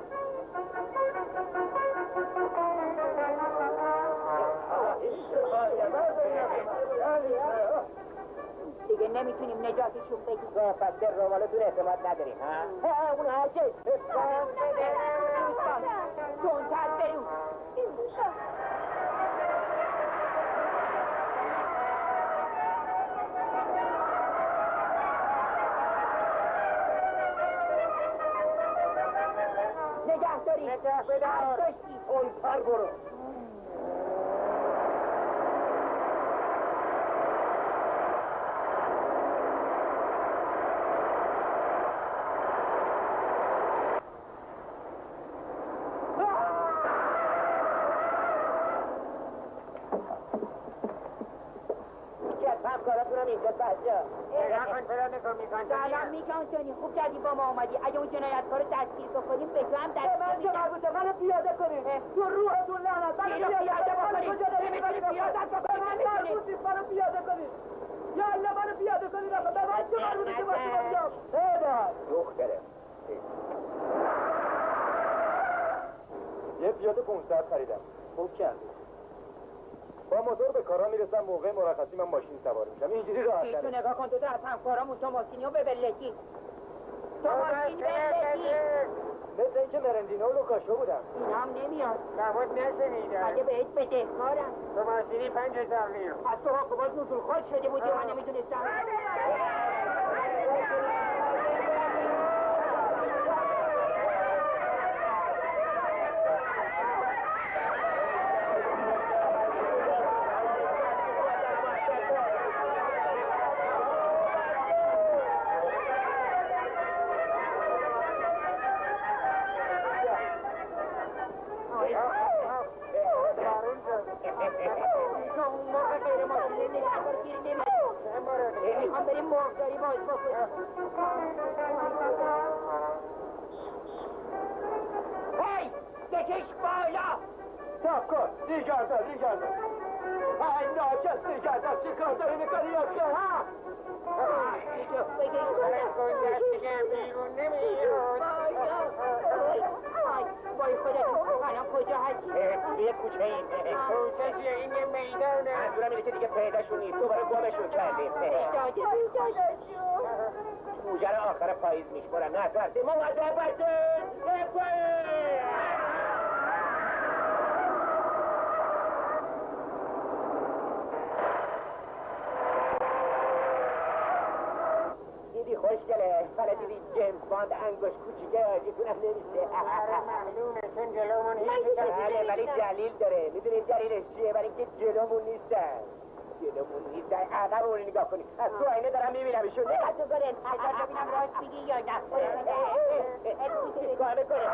دیگه نمیتونیم نجاتشون بگیم
پس در رومالتون اعتماد نداریم ها اون هرچه
تونتر برون نگه داری
اون پر برو همکاراتونم اینجا بچه نگاه کن چرا نگاه میکن
سلام میگم سونی خوب کردی با ما آمدی اگه اون جنایتکار رو دستگیر بکنیم به تو هم دستگیر
من چه مربوطه منو پیاده کنید تو روحتون لعنت منو پیاده کنید
نمیتونی پیاده بکنید
منو پیاده کنید یا الله منو پیاده کنید به من چه مربوطه که باید بیام
دختره
یه پیاده 500 خریدم خوب کردی با موتور به کارا میرسم موقع مرخصی من ماشین سوار میشم اینجوری راحت
تو نگاه کن تو از همکارامون تو ماشینیو به بلکی تو ماشین بلکی
مثل اینکه مرندینو و لوکاشو بودم
این هم نمیاد
نبود نشنیدم
اگه بهت بدهکارم
تو ماشینی 5,000 لیر
از تو حکومت نزول خود شده بودی من نمیدونستم هی! بکش بالا!
صاف کن! دیگرده! ای ناکس دیگرده! چی کار داری میکنی یکی ها؟
شو بگیر دستشم بیرون نمیاد وای خودتون الان کجا هستی؟
یه کوچه این
کوچه چیه این یه میدانه
منظورم اینه که دیگه پیداشون نیست دوباره گمشون کردیم
داده
موجه رو آخر پاییز میشمارن نترسیم ما وضع دیدی خوشگله حالا دیدی جیمز باند انگوش کوچیکه آجیتون هم نمیشه
معلومه چون جلومون هیچ
بله ولی دلیل داره میدونید دلیلش چیه؟ برای اینکه جلومون نیستن عقبمون نگاه کنید از تو آینه دارم میبینم ایشون
نگاه تو کنید اگر ببینم راست میگی یا نه
چیکار میکنه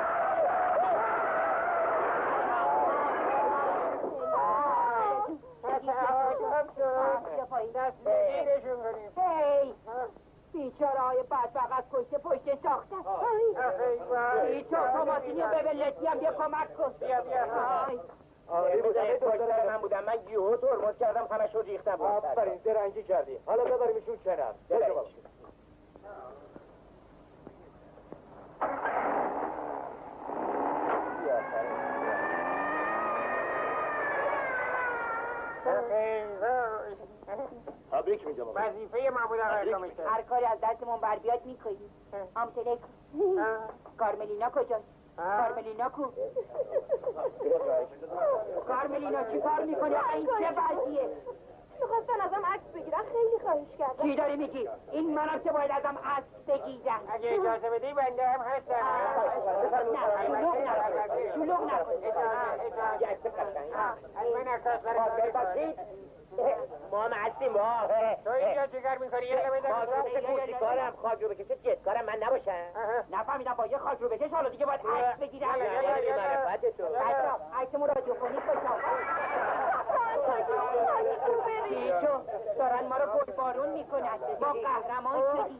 بیچاره های بدبخت از کشته پشت ساختن بیچاره توماسینی و ببلتی هم بیا کمک کن
آره بودم دکتر من بودم من یهو ترمز کردم همش رو ریختم آفرین درنگی کردی حالا ببریمشون کنار تبریک میگم
وظیفه ما بود آقای کمیسر هر کاری از دستمون بر بیاد میکنیم امتلک کارملینا کجاست؟ کارملینا کو؟ کارملینا چی کار میکنی؟ این چه وضعیه؟
میخواستن ازم عکس بگیرن خیلی خواهش کردم
چی داری میگی؟ این منم که باید ازم عکس بگیرن اگه اجازه بدی بنده هم هستم نه شلوغ نکن
ما هم هستیم
تو اینجا چیکار میکنی؟ یه لبه
کارم خاک رو بکشه جدکارم من نباشم
نفهمیدم با یه خاک رو بکش حالا دیگه باید عکس بگیرم عکسمون رادیوفونیک بشم چیچو دارن ما رو گلبارون میکنن با قهرمان شدی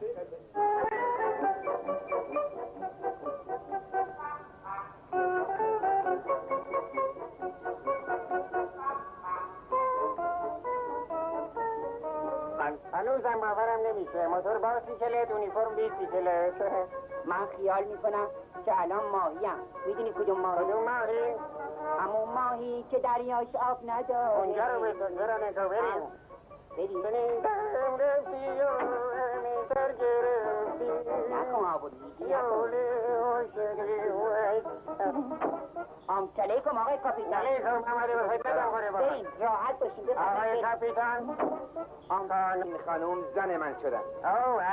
هنوزم باورم نمیشه موتور با سیکلت اونیفرم 20 سیکلت من خیال میکنم که الان ماهیم میدونی کدوم ماهی؟ کدوم ماهی؟ همون ماهی که دریاش آب نداره اونجا رو بسن چرا نگاه بریم بریم شنیدم رفتی و همیتر گرفتی نکن آبودی نکن علیکم آقای کاپیتان علیکم محمد بخیدتم کنه با بریم راحت باشیم آقای کاپیتان
خانم زن من شدن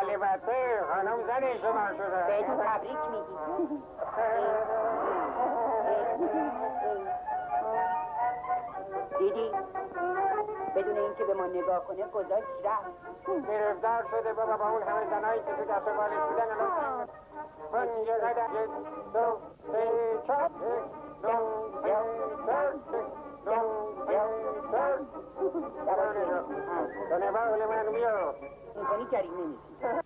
البته خانم زن شما شدن بهتون تبریک میگی دیدی بدون اینکه به ما نگاه کنه گذاشت رفت گرفتار شده بابا با اون همه زنایی که تو دست و بالش بودن الان من یه قدر یک دو سه چهار تو نباول من بیا این کنی جریمه نیستی